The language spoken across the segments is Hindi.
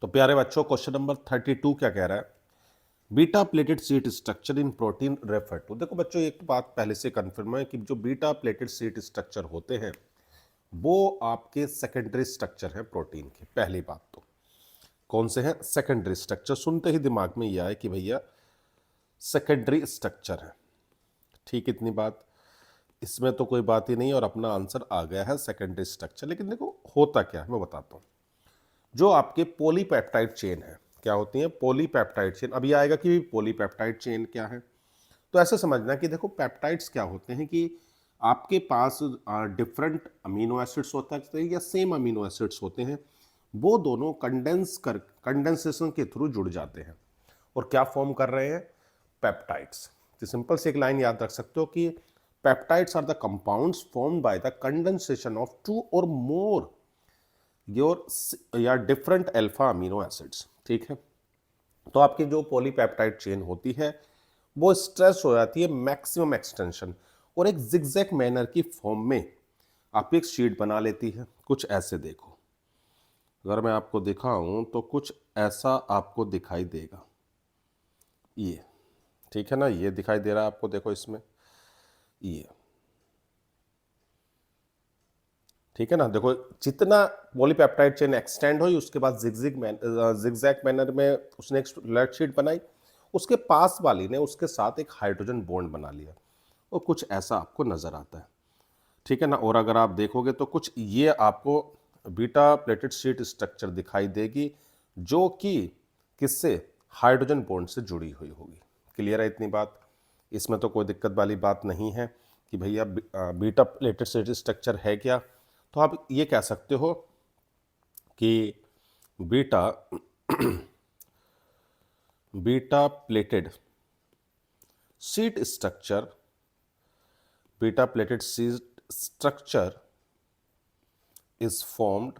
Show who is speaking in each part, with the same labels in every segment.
Speaker 1: तो प्यारे बच्चों, क्वेश्चन नंबर 32 क्या कह रहा है? Beta pleated sheet structure in protein refer to. देखो बच्चों, एक बात पहले से कंफर्म है कि जो बीटा प्लेटेड सीट स्ट्रक्चर होते हैं वो आपके सेकेंडरी स्ट्रक्चर है प्रोटीन के। पहली बात तो कौन से हैं? Secondary structure. सुनते ही दिमाग में यह आए कि भैया सेकेंडरी स्ट्रक्चर है। ठीक, इतनी बात, इसमें तो कोई बात ही नहीं और अपना आंसर आ गया है सेकेंडरी स्ट्रक्चर। लेकिन देखो होता क्या है मैं बताता हूँ। जो आपके पॉलीपेप्टाइड चेन है, क्या होती है? Polypeptide chain. अभी आएगा कि पॉलीपेप्टाइड चेन क्या है। तो ऐसे समझना कि देखो पेप्टाइड्स क्या होते हैं कि आपके पास डिफरेंट अमीनो एसिड्स होता है या सेम अमीनो एसिड्स होते हैं, वो दोनों कंडेंसेशन के थ्रू जुड़ जाते हैं और क्या फॉर्म कर रहे हैं? पेप्टाइड्स। तो सिंपल से एक लाइन याद रख सकते हो कि peptides are the compounds formed by the condensation of two or more your या डिफरेंट अल्फा अमीनो एसिड्स। ठीक है, तो आपकी जो पॉलीपेप्टाइड चेन होती है वो स्ट्रेच हो जाती है मैक्सिमम एक्सटेंशन और एक जिगजैग मैनर की फॉर्म में आप एक शीट बना लेती है। कुछ ऐसे देखो, अगर मैं आपको दिखाऊं तो कुछ ऐसा आपको दिखाई देगा। ये ठीक है ना, ये दिखाई दे रहा है आपको, देखो इसमें ये ठीक है ना। देखो जितना पॉलीपेप्टाइड चेन एक्सटेंड हुई उसके बाद जिगजैग मैनर में उसने एक फ्लैट शीट बनाई, उसके पास वाली ने उसके साथ एक हाइड्रोजन बॉन्ड बना लिया और कुछ ऐसा आपको नजर आता है। ठीक है ना। और अगर आप देखोगे तो कुछ ये आपको बीटा प्लेटेड शीट स्ट्रक्चर दिखाई देगी जो कि किससे? हाइड्रोजन बॉन्ड से जुड़ी हुई होगी। क्लियर है इतनी बात? इसमें तो कोई दिक्कत वाली बात नहीं है कि भैया बीटा प्लेटेड शीट स्ट्रक्चर है क्या। तो आप ये कह सकते हो कि beta beta pleated sheet structure beta pleated sheet structure is formed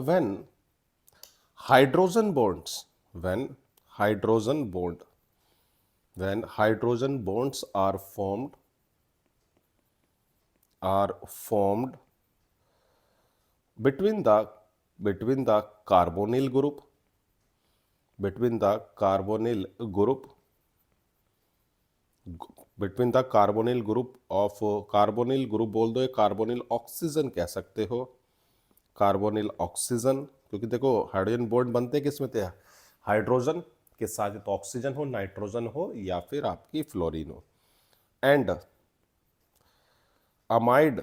Speaker 1: when hydrogen bonds when hydrogen bonds are formed between the carbonyl group between the carbonyl group of carbonyl group बोल दो या कार्बोनिल ऑक्सीजन कह सकते हो। कार्बोनिल ऑक्सीजन, क्योंकि देखो हाइड्रोजन बॉन्ड बनते किस में थे? हाइड्रोजन के साथ तो ऑक्सीजन हो, नाइट्रोजन हो या फिर आपकी फ्लोरीन हो। एंड अमाइड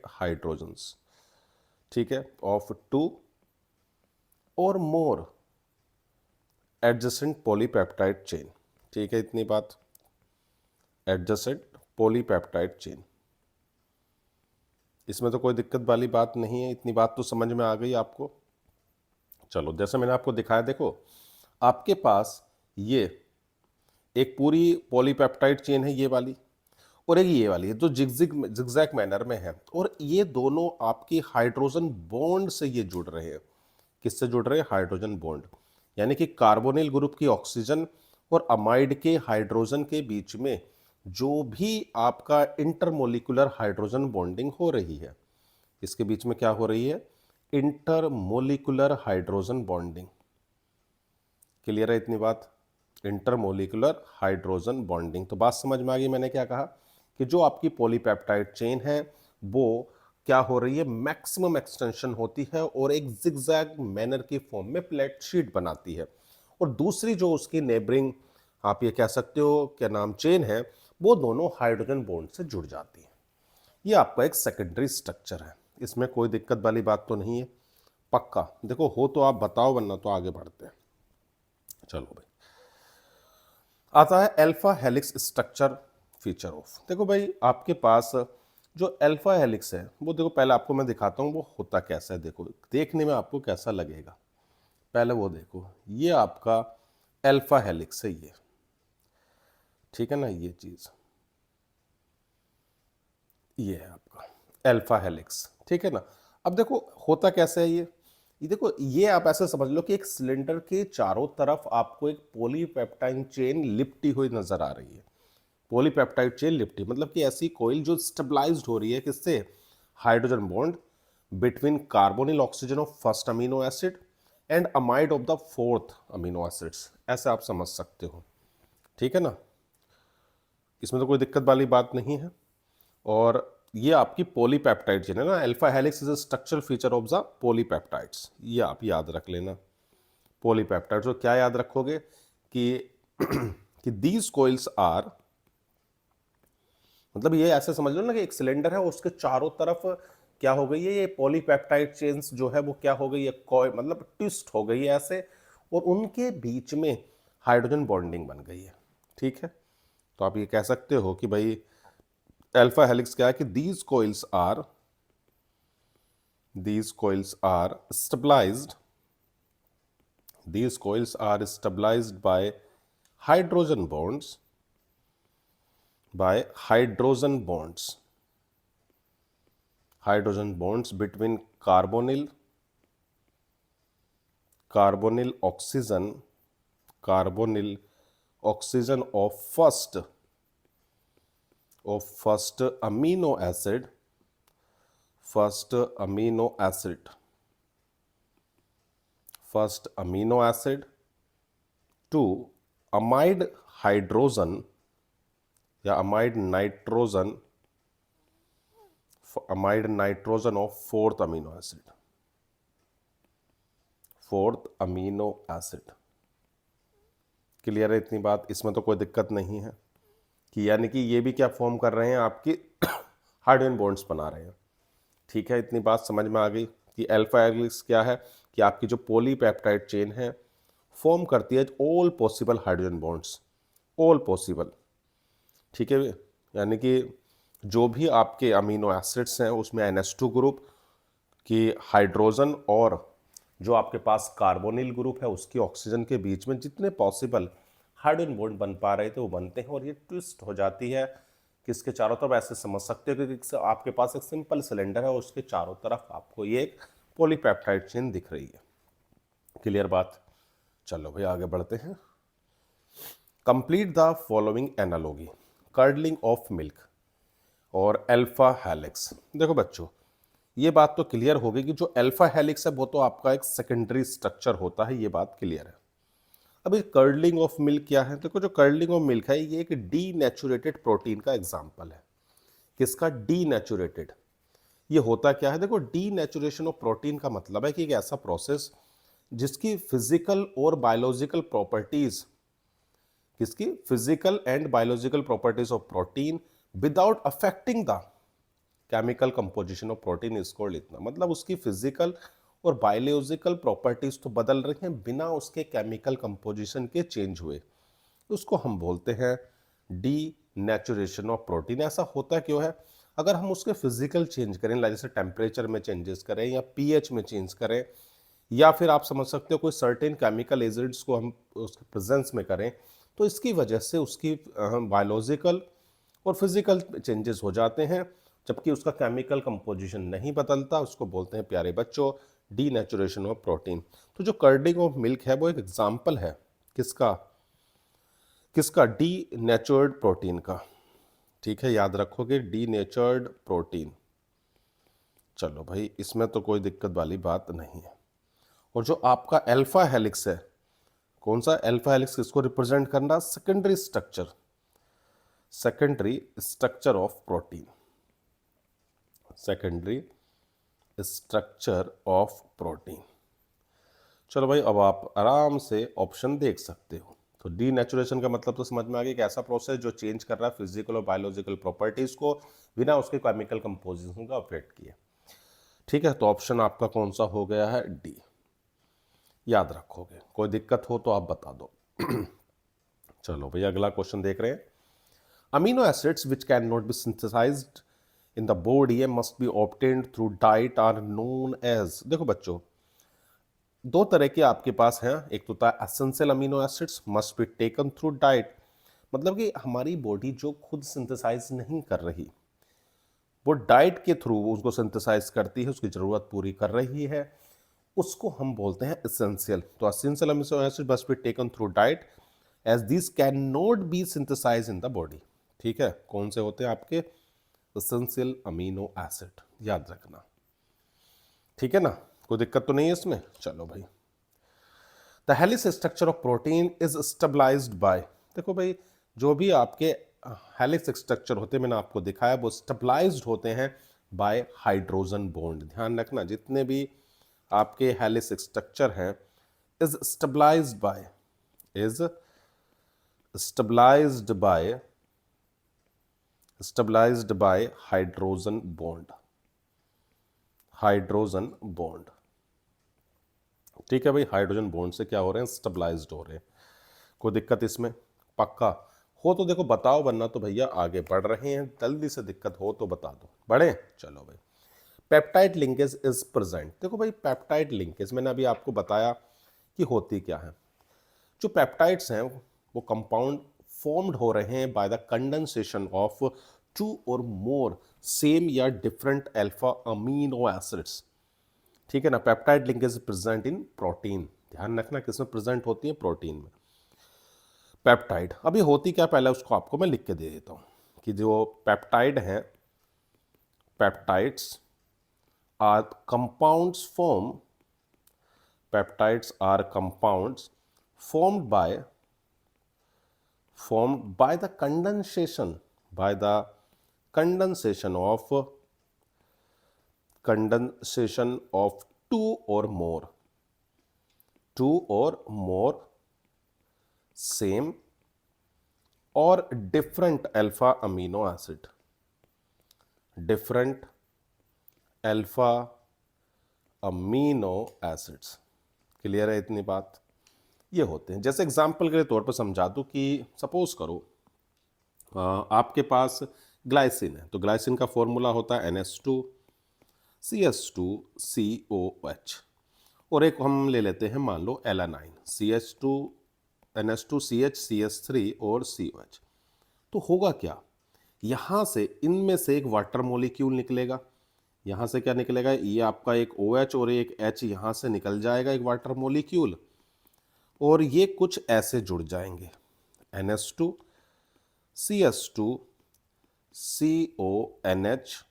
Speaker 1: हाइड्रोजन्स, ठीक है, of two or more adjacent polypeptide chain. ठीक है इतनी बात, एडजेसेंट पॉलीपेप्टाइड चेन, इसमें तो कोई दिक्कत वाली बात नहीं है। इतनी बात तो समझ में आ गई आपको। चलो, जैसे मैंने आपको दिखाया, देखो आपके पास ये एक पूरी पॉलीपेप्टाइड चेन है ये वाली, और एक ये वाली है जो जिगजैग मैनर में है, और ये दोनों आपकी हाइड्रोजन बॉन्ड से ये जुड़ रहे हैं। किससे जुड़ रहे हैं? Hydrogen bond. यानी कि कार्बोनिल ग्रुप की ऑक्सीजन और अमाइड के हाइड्रोजन के बीच में जो भी आपका इंटरमोलिकुलर हाइड्रोजन बॉन्डिंग हो रही है, इसके बीच में क्या हो रही है? Intermolecular hydrogen bonding. क्लियर है इतनी बात? Intermolecular hydrogen bonding. तो बात समझ में आ गई मैंने क्या कहा कि जो आपकी पॉलीपेप्टाइड चेन है वो क्या हो रही है? मैक्सिमम एक्सटेंशन होती है और एक जिगजैग मैनर की फॉर्म में प्लेट शीट बनाती है, और दूसरी जो उसकी नेबरिंग आप ये कह सकते हो क्या नाम चेन है, वो दोनों हाइड्रोजन बॉन्ड से जुड़ जाती है। ये आपका एक सेकेंडरी स्ट्रक्चर है, इसमें कोई दिक्कत वाली बात तो नहीं है। पक्का? देखो हो तो आप बताओ, वरना तो आगे बढ़ते हैं। चलो भाई, आता है alpha helix structure feature of. देखो भाई आपके पास जो अल्फा हेलिक्स है वो, देखो पहले आपको मैं दिखाता हूँ वो होता कैसा है। देखो देखने में आपको कैसा लगेगा, पहले वो देखो। ये आपका अल्फा हेलिक्स है ये, ठीक है ना, ये चीज ये है आपका अल्फा हेलिक्स। ठीक है ना। अब देखो होता कैसे है ये देखो, ये आप ऐसे समझ लो कि एक सिलेंडर के चारों तरफ आपको एक पॉलीपेप्टाइड चेन लिपटी हुई नजर आ रही है। पॉलीपेप्टाइड चेन लिप्टी मतलब कि ऐसी कोइल जो स्टेबलाइज्ड हो रही है किससे, hydrogen bond between carbonyl oxygen of first amino acid and amide of the fourth amino acids, ऐसे आप समझ सकते हो, ठीक है ना, इसमें तो कोई दिक्कत वाली बात नहीं है। और ये आपकी पॉलीपेप्टाइड चेन है ना, alpha helix is a structural feature of the polypeptides, ये आप याद रख लेना। पॉलीपेप्टाइड्स तो क्या याद रखोगे कि कि दीज कोइल्स आर, मतलब ये ऐसे समझ लो ना कि एक सिलेंडर है उसके चारों तरफ क्या हो गई है, ये पॉलीपेप्टाइड चेन्स जो है वो क्या हो गई है, मतलब ट्विस्ट हो गई है ऐसे, और उनके बीच में हाइड्रोजन बॉन्डिंग बन गई है, ठीक है। तो आप ये कह सकते हो कि भाई अल्फा हेलिक्स क्या है कि these coils are stabilized, these coils are stabilized by hydrogen bonds, hydrogen bonds between carbonyl oxygen of first amino acid to amide hydrogen या amide nitrogen of fourth amino acid। Clear है इतनी बात, इसमें तो कोई दिक्कत नहीं है कि यानी कि ये भी क्या फॉर्म कर रहे हैं, आपकी हाइड्रोजन बॉन्ड्स बना रहे हैं, ठीक है। इतनी बात समझ में आ गई कि अल्फा हेलिक्स क्या है कि आपकी जो पॉलीपेप्टाइड चेन है फॉर्म करती है all possible hydrogen bonds, all possible, ठीक है। यानी कि जो भी आपके अमीनो एसिड्स हैं उसमें NH2 ग्रुप की हाइड्रोजन और जो आपके पास कार्बोनिल ग्रुप है उसकी ऑक्सीजन के बीच में जितने पॉसिबल हाइड्रोजन बॉन्ड बन पा रहे थे वो बनते हैं, और ये ट्विस्ट हो जाती है किसके चारों तरफ, ऐसे समझ सकते हो कि आपके पास एक सिंपल सिलेंडर है और उसके चारों तरफ आपको ये एक पॉलीपेप्टाइड चेन दिख रही है। क्लियर बात, चलो भाई आगे बढ़ते हैं। Complete the following analogy, curdling of milk और अल्फा हेलिक्स। देखो बच्चों ये बात तो क्लियर हो गई कि जो अल्फा हेलिक्स है वो तो आपका एक सेकेंडरी स्ट्रक्चर होता है, ये बात क्लियर है। अब ये कर्डलिंग ऑफ मिल्क क्या है, देखो जो कर्डलिंग ऑफ मिल्क है ये एक डीनेचुरेटेड प्रोटीन का एग्जाम्पल है। किसका, डीनेचुरेटेड। ये होता क्या है, देखो डीनेचुरेशन ऑफ प्रोटीन का मतलब है कि एक ऐसा प्रोसेस जिसकी फिजिकल और बायोलॉजिकल प्रॉपर्टीज, किसकी, physical and biological properties of protein without affecting the chemical composition of protein is called, इतना मतलब उसकी फिजिकल और बायोलॉजिकल प्रॉपर्टीज तो बदल रही हैं बिना उसके केमिकल कंपोजिशन के चेंज हुए, उसको हम बोलते हैं डीनेचुरेशन ऑफ प्रोटीन। ऐसा होता क्यों है, अगर हम उसके फिजिकल चेंज करें, जैसे टेम्परेचर में चेंजेस करें या पीएच में चेंज करें, या फिर आप समझ सकते हो कोई सर्टेन केमिकल एजेंट्स को हम उसके प्रेजेंस में करें, तो इसकी वजह से उसकी बायोलॉजिकल और फिजिकल चेंजेस हो जाते हैं, जबकि उसका केमिकल कंपोजिशन नहीं बदलता, उसको बोलते हैं प्यारे बच्चों डीनेचुरेशन ऑफ प्रोटीन। तो जो कर्डिंग ऑफ मिल्क है वो एक एग्जाम्पल है किसका, किसका, डीनेचर्ड प्रोटीन का, ठीक है, याद रखोगे डीनेचर्ड प्रोटीन। चलो भाई इसमें तो कोई दिक्कत वाली बात नहीं है। और जो आपका अल्फा हेलिक्स है, कौन सा अल्फा हेलिक्स, किसको रिप्रेजेंट करना, secondary structure of protein, secondary structure of protein. चलो भाई अब आप आराम से ऑप्शन देख सकते हो। तो डीनेचुरेशन का मतलब तो समझ में आ गया कि ऐसा प्रोसेस जो चेंज कर रहा है फिजिकल और बायोलॉजिकल प्रॉपर्टीज को बिना उसके केमिकल कंपोजिशन का अफेक्ट किए, ठीक है। तो ऑप्शन आपका कौन सा हो गया है, डी, याद रखोगे, कोई दिक्कत हो तो आप बता दो। चलो भाई अगला क्वेश्चन देख रहे हैं। Amino acids which can not be synthesized in the body must be obtained through diet are known as. देखो बच्चों दो तरह के आपके पास हैं, एक तो होता है essential amino acids must be taken through diet, मतलब कि हमारी बॉडी जो खुद सिंथेसाइज नहीं कर रही वो डाइट के थ्रू उसको सिंथेसाइज करती है, उसकी ज़रूरत पूरी कर रही है, उसको हम बोलते हैं एसेंशियल। तो essential amino acid must be taken through diet as this can not be synthesize in the body, ठीक है, कौन से होते हैं आपके एसेंशियल अमीनो एसिड, याद रखना, ठीक है ना, कोई दिक्कत तो नहीं है इसमें। चलो भाई, the helix structure of protein is stabilized by, देखो भाई जो भी आपके हेलिक्स स्ट्रक्चर होते हैं मैंने आपको दिखाया वो स्टेबलाइज्ड होते हैं बाय हाइड्रोजन बॉन्ड। ध्यान रखना जितने भी आपके हेलिक्स स्ट्रक्चर हैं is stabilized by, is stabilized by, stabilized by hydrogen bond, hydrogen bond, ठीक है भाई, हाइड्रोजन बॉन्ड से क्या हो रहे हैं, स्टेबलाइज्ड हो रहे हैं। कोई दिक्कत इसमें, पक्का हो तो देखो बताओ, वरना तो भैया आगे बढ़ रहे हैं, जल्दी से दिक्कत हो तो बता दो, बढ़े। चलो भाई, पेप्टाइड लिंकेज इज प्रेजेंट, देखो भाई पेप्टाइड लिंकेज मैंने अभी आपको बताया कि होती क्या है। जो पेप्टाइड्स हैं वो कंपाउंड फॉर्म्ड हो रहे हैं by the condensation of two or more same या डिफरेंट अल्फा अमीनो एसिड्स, ठीक है ना। Peptide linkage present in protein, ध्यान रखना किसमें प्रेजेंट होती है, प्रोटीन में। पेप्टाइड अभी होती क्या, पहले उसको आपको मैं लिख के दे देता हूं कि जो पेप्टाइड है, पेप्टाइड्स आर कंपाउंड्स फॉर्म, पेप्टाइड्स आर कंपाउंड्स formed by, formed by the condensation, by the condensation of, condensation of two or more, two or more same or different alpha amino acid, different alpha amino acids, clear है इतनी बात। ये होते हैं, जैसे एग्जाम्पल के तौर पर समझा दूं कि सपोज करो आपके पास ग्लाइसिन है, तो ग्लाइसिन का फॉर्मूला होता है NH2CH2COH, और एक हम ले लेते हैं मान लो एलानाइन, NH2CH, और COH। तो होगा क्या, यहां से इनमें से एक वाटर मॉलिक्यूल निकलेगा, यहां से क्या निकलेगा, ये आपका एक OH और एक H यहां से निकल जाएगा, एक वाटर मॉलिक्यूल, और ये कुछ ऐसे जुड़ जाएंगे, NH2 CH2 CONH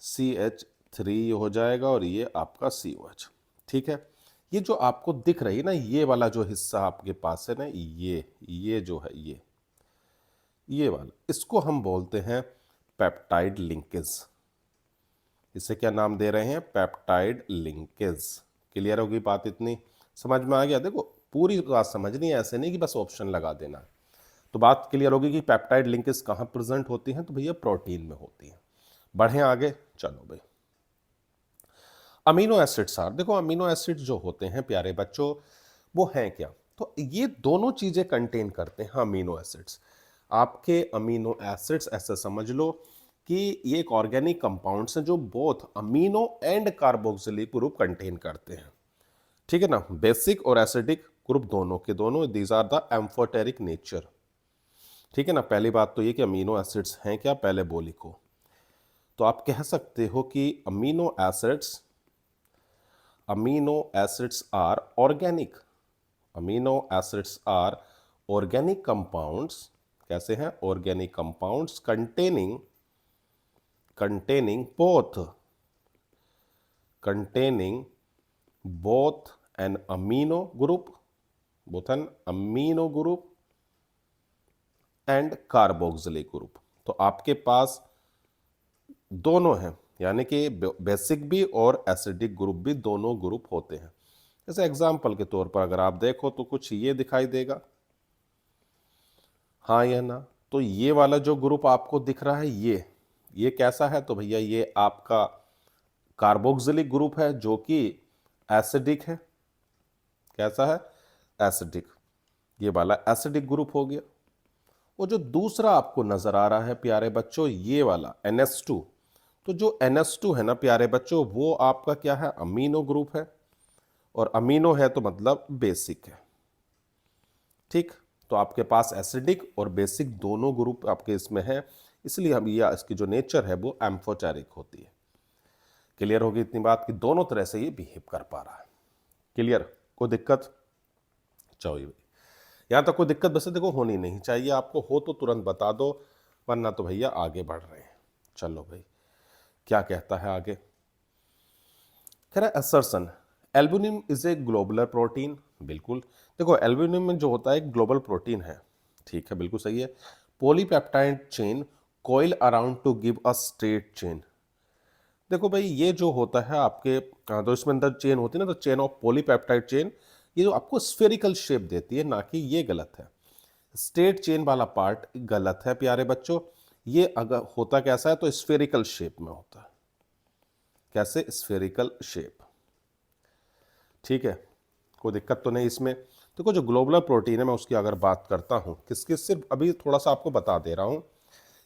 Speaker 1: CH3 हो जाएगा, और ये आपका COH, ठीक है। ये जो आपको दिख रही है ना, ये वाला जो हिस्सा आपके पास है ना, ये जो है ये वाला, इसको हम बोलते हैं पेप्टाइड लिंकेज। इसे क्या नाम दे रहे हैं, पेप्टाइड लिंकेज। क्लियर होगी बात, इतनी समझ में आ गया। देखो पूरी बात समझनी है, ऐसे नहीं कि बस ऑप्शन लगा देना। तो बात क्लियर होगी कि पेप्टाइड लिंकेज कहाँ प्रेजेंट होती हैं, तो भैया प्रोटीन में होती हैं। बढ़े आगे, चलो भाई, अमीनो एसिड्स आर, देखो अमीनो एसिड जो होते हैं प्यारे बच्चों वो हैं क्या, तो ये दोनों चीजें कंटेन करते हैं अमीनो एसिड्स। आपके अमीनो एसिड्स ऐसा समझ लो कि ये एक ऑर्गेनिक कंपाउंड्स हैं जो both amino and carboxylic group contain करते हैं, ठीक है ना। बेसिक और एसिडिक ग्रुप दोनों के दोनों, these are the amphoteric nature, ठीक है ना। पहली बात तो ये कि अमीनो एसिड्स हैं क्या, पहले वो लिखो। तो आप कह सकते हो कि amino acids are organic, amino acids are organic compounds, कैसे हैं, organic compounds containing both an amino group, and carboxylic group। तो आपके पास दोनों हैं, यानी कि बेसिक भी और एसिडिक ग्रुप भी, दोनों ग्रुप होते हैं। जैसे एग्जाम्पल के तौर पर अगर आप देखो तो कुछ ये दिखाई देगा, हाँ या ना। तो ये वाला जो ग्रुप आपको दिख रहा है ये कैसा है, तो भैया ये आपका कार्बोक्सिलिक ग्रुप है जो कि एसिडिक है, कैसा है, एसिडिक, ये वाला एसिडिक ग्रुप हो गया। और जो दूसरा आपको नजर आ रहा है प्यारे बच्चों, ये वाला NH2, तो जो NH2 है ना प्यारे बच्चों, वो आपका क्या है, अमीनो ग्रुप है, और अमीनो है तो मतलब बेसिक है, ठीक। तो आपके पास एसिडिक और बेसिक दोनों ग्रुप आपके इसमें है, इसलिए हम ये इसकी जो नेचर है वो एम्फोटेरिक होती है। क्लियर होगी इतनी बात कि दोनों तरह से ये बिहेव कर पा रहा है, क्लियर, कोई दिक्कत। चलो भाई, यहाँ तक कोई दिक्कत वैसे देखो होनी नहीं चाहिए आपको, हो तो तुरंत बता दो, वरना तो भैया आगे बढ़ रहे हैं। चलो भाई क्या कहता है आगे, कह रहा है assertion albumin is a globular protein. बिल्कुल, देखो एल्बुमिन में जो होता है एक ग्लोबल प्रोटीन है, ठीक है बिल्कुल सही है। Polypeptide chain coil around to give a straight chain. देखो भाई ये जो होता है आपके तो इसमें अंदर चेन होती है ना, तो चेन ऑफ पॉलीपेप्टाइड चेन ये जो आपको स्फेरिकल शेप देती है, ना कि ये गलत है। स्ट्रेट चेन वाला पार्ट गलत है प्यारे बच्चों, ये अगर होता कैसा है तो स्फेरिकल शेप में होता है। कैसे? स्फेरिकल शेप, ठीक है, कोई दिक्कत तो नहीं इसमें। देखो जो ग्लोबुलर प्रोटीन है मैं उसकी अगर बात करता हूं, किसके, सिर्फ अभी थोड़ा सा आपको बता दे रहा हूं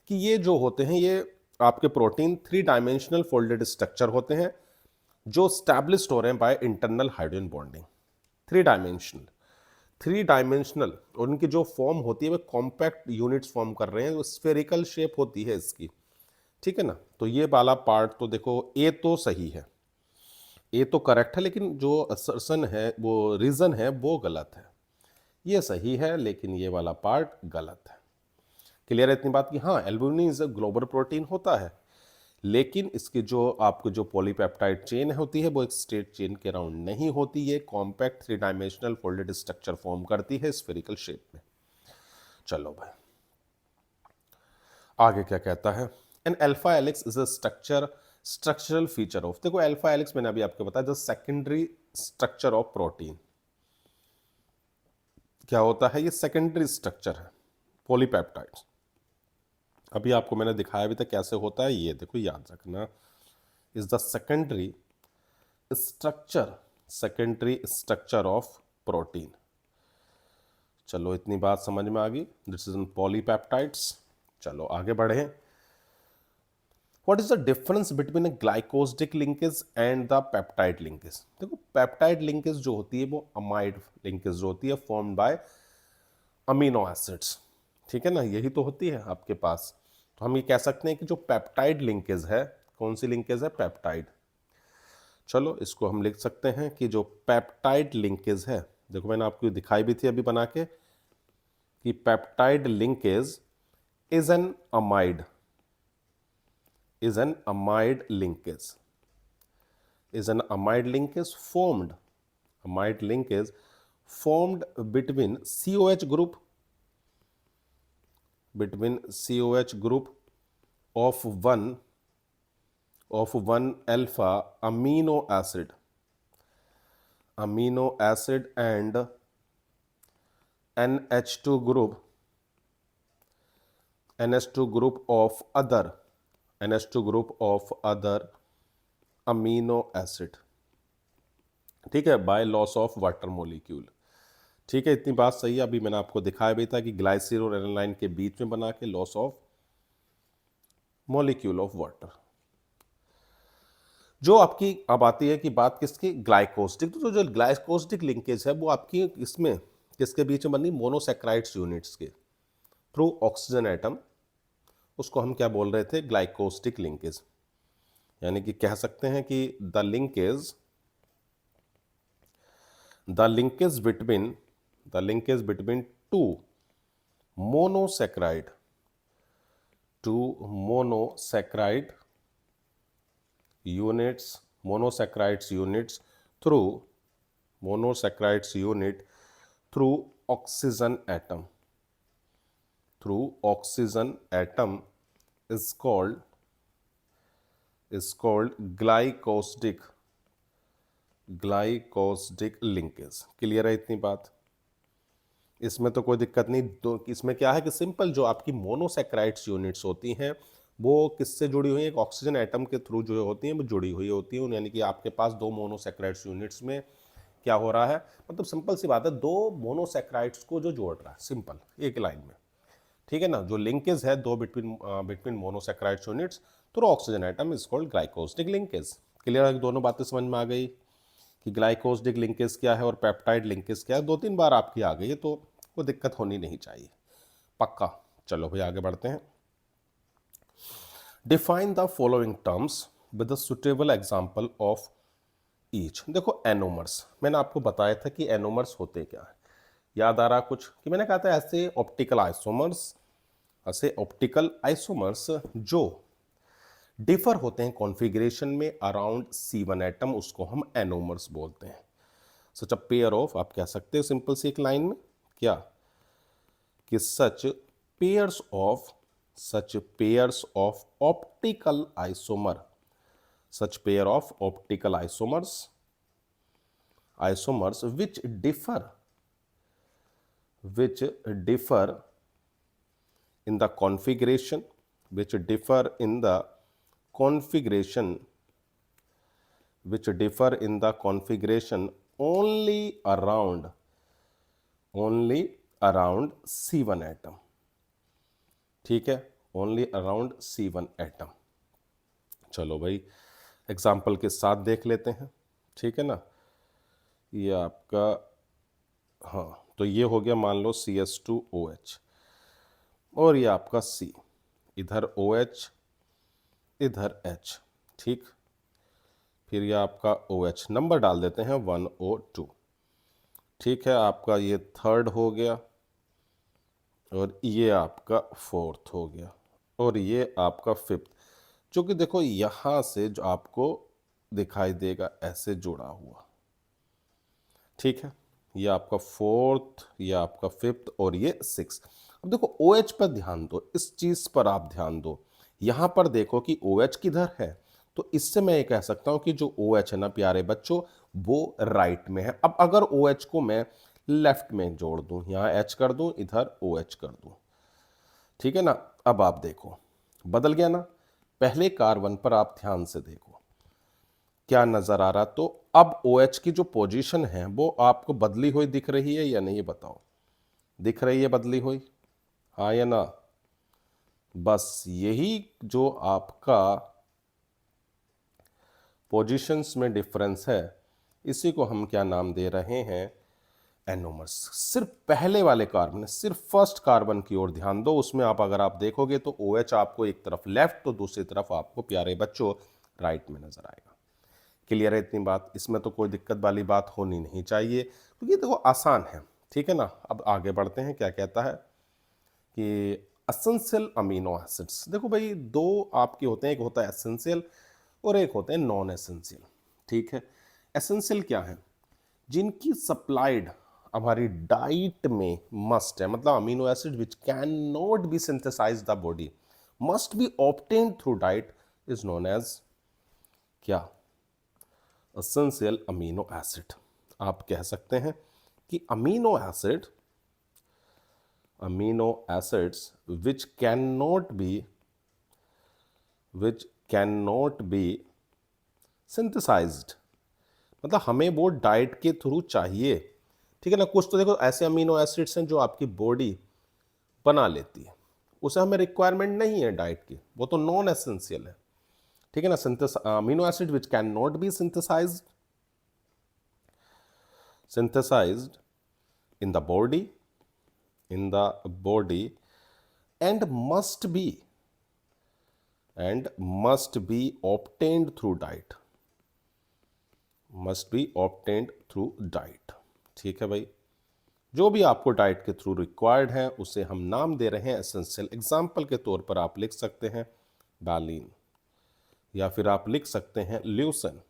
Speaker 1: कि ये जो होते हैं ये आपके प्रोटीन 3 डायमेंशनल फोल्डेड स्ट्रक्चर होते हैं जो स्टैब्लिश्ड हो रहे हैं by internal hydrogen bonding. 3 dimensional और उनकी जो फॉर्म होती है वो कॉम्पैक्ट यूनिट्स फॉर्म कर रहे हैं, वो स्फेरिकल शेप होती है इसकी, ठीक है ना। तो ये वाला पार्ट तो देखो ए तो सही है, ए तो करेक्ट है, लेकिन जो असर्शन है वो रीजन है वो गलत है। ये सही है लेकिन ये वाला पार्ट गलत है। क्लियर है इतनी बात कि हाँ albumin is a global protein होता है, लेकिन इसकी जो आपको जो पॉलीपेप्टाइड चेन होती है वो एक स्ट्रेट चेन के राउंड नहीं होती, ये compact 3 dimensional folded structure form करती है स्फेरिकल शेप में। चलो भाई आगे क्या कहता है, an alpha helix is a structural feature of, देखो अल्फा हेलिक्स मैंने अभी आपको बताया the secondary structure of protein. क्या होता है? ये सेकेंडरी स्ट्रक्चर है पॉलीपेप्टाइड्स। अभी आपको मैंने दिखाया भी था कैसे होता है, ये देखो याद रखना, is the secondary structure of protein. चलो इतनी बात समझ में आ गई, दिस इज इन पॉलीपेप्टाइड्स। चलो आगे बढ़े, what is the difference between a glycosidic linkage and the peptide linkage. देखो पेप्टाइड लिंकेज जो होती है वो अमाइड लिंकेज जो होती है फॉर्म्ड बाय अमीनो एसिड्स, ठीक है ना, यही तो होती है आपके पास। तो हम ये कह सकते हैं कि जो पेप्टाइड लिंकेज है, कौन सी लिंकेज है? पेप्टाइड। चलो इसको हम लिख सकते हैं कि जो पेप्टाइड लिंकेज है, देखो मैंने आपको दिखाई भी थी अभी बना के कि peptide linkage is an amide linkage formed between COH group of one alpha amino acid and NH2 group of other amino acid, ठीक है, by loss of water molecule. ठीक है इतनी बात सही है। अभी मैंने आपको दिखाया भी था कि ग्लाइसिन और एनालाइन के बीच में बना के loss of molecule of water. जो आपकी अब आती है कि बात किसकी? ग्लाइकोसिडिक। तो जो ग्लाइकोसिडिक लिंकेज है वो आपकी इसमें किसके बीच में बनी? मोनोसैकेराइड्स यूनिट्स के थ्रू ऑक्सीजन एटम, उसको हम क्या बोल रहे थे? Glycosidic linkage. यानी कि कह सकते हैं कि the linkage between two monosaccharide units through oxygen atom is called glycosidic linkage। Clear है इतनी बात? इसमें तो कोई दिक्कत नहीं। तो इसमें क्या है कि सिंपल जो आपकी मोनोसैकेराइड्स यूनिट्स होती हैं वो किससे जुड़ी हुई है? एक ऑक्सीजन एटम के थ्रू जो होती हैं वो जुड़ी हुई होती हैं। यानी कि आपके पास दो मोनोसैकेराइड्स यूनिट्स में क्या हो रहा है? मतलब सिंपल सी बात है, दो मोनोसैकेराइड्स को जो जोड़ रहा है सिंपल एक लाइन में, ठीक है ना। जो लिंकेज है दो between monosaccharides units through oxygen atom is called glycosidic linkage. Clear है? दोनों बातें समझ में आ गई कि ग्लाइकोसिडिक लिंकेज क्या है और पेप्टाइड लिंकेज क्या है। 2-3 बार आपकी आ गई है तो कोई दिक्कत होनी नहीं चाहिए, पक्का। चलो भाई आगे बढ़ते हैं। Define the following terms with a suitable example of each. देखो एनोमर्स, मैंने आपको बताया था कि एनोमर्स होते क्या है। याद आ रहा कुछ कि मैंने कहा था ऐसे ऑप्टिकल आइसोमर्स जो डिफर होते हैं कॉन्फ़िगरेशन में अराउंड C1 एटम, उसको हम एनोमर्स बोलते हैं। सच अ पेयर ऑफ, आप कह सकते हो सिंपल सी एक लाइन में क्या, कि such pairs of optical isomer, such pair of optical isomers which differ in the configuration which differ in the configuration only around C1 atom, ठीक है, only around C1 atom। चलो भाई एग्जाम्पल के साथ देख लेते हैं, ठीक है ना। ये आपका, हाँ तो ये हो गया मान लो CS2OH और ये आपका C, इधर OH इधर H, ठीक। फिर ये आपका OH नंबर डाल देते हैं 1O2, ठीक है। आपका ये थर्ड हो गया और ये आपका फोर्थ हो गया और ये आपका फिफ्थ, जो कि देखो यहाँ से जो आपको दिखाई देगा ऐसे जुड़ा हुआ, ठीक है। ये आपका फोर्थ, ये आपका फिफ्थ और ये सिक्स। अब देखो OH पर ध्यान दो, इस चीज पर आप ध्यान दो, यहां पर देखो कि OH किधर है, तो इससे मैं ये कह सकता हूं कि जो OH है ना प्यारे बच्चों, वो राइट में है। अब अगर OH को मैं लेफ्ट में जोड़ दूं, यहां H कर दूं, इधर OH कर दूं, ठीक है ना। अब आप देखो बदल गया ना। पहले कार्बन पर आप ध्यान से देखो क्या नजर आ रहा, तो अब OH की जो पोजीशन है वो आपको बदली हुई दिख रही है या नहीं, ये बताओ। दिख रही है बदली हुई, हाँ या ना। बस यही जो आपका पोजीशंस में डिफरेंस है, इसी को हम क्या नाम दे रहे हैं, एनोमर्स। सिर्फ पहले वाले कार्बन, सिर्फ फर्स्ट कार्बन की ओर ध्यान दो, उसमें आप अगर आप देखोगे तो OH आपको एक तरफ लेफ्ट तो दूसरी तरफ आपको प्यारे बच्चों राइट में नजर आएगा। क्लियर है इतनी बात, इसमें तो कोई दिक्कत वाली बात होनी नहीं चाहिए, क्योंकि देखो आसान है, ठीक है ना। अब आगे बढ़ते हैं, क्या कहता है कि एसेंशियल अमीनो एसिड्स। देखो भाई दो आपके होते हैं, एक होता है एसेंशियल और एक होते हैं नॉन एसेंशियल, ठीक है। एसेंशियल क्या है, जिनकी सप्लाइड हमारी डाइट में मस्ट है, मतलब amino acid which can not be synthesize the body must be obtained through diet is known as क्या, एसेंशियल अमीनो एसिड। आप कह सकते हैं कि amino acids which cannot be synthesized, मतलब हमें वो डाइट के थ्रू चाहिए, ठीक है ना। कुछ तो देखो ऐसे अमीनो एसिड्स हैं जो आपकी बॉडी बना लेती है, उसे हमें रिक्वायरमेंट नहीं है डाइट की, वो तो नॉन एसेंशियल है, ठीक है ना। Amino acid which can not B synthesized in the body and must be obtained through diet, ठीक है भाई। जो भी आपको डाइट के थ्रू रिक्वायर्ड है उसे हम नाम दे रहे हैं एसेंशियल। एग्जाम्पल के तौर पर आप लिख सकते हैं बैलिन, या फिर आप लिख सकते हैं ल्यूसिन,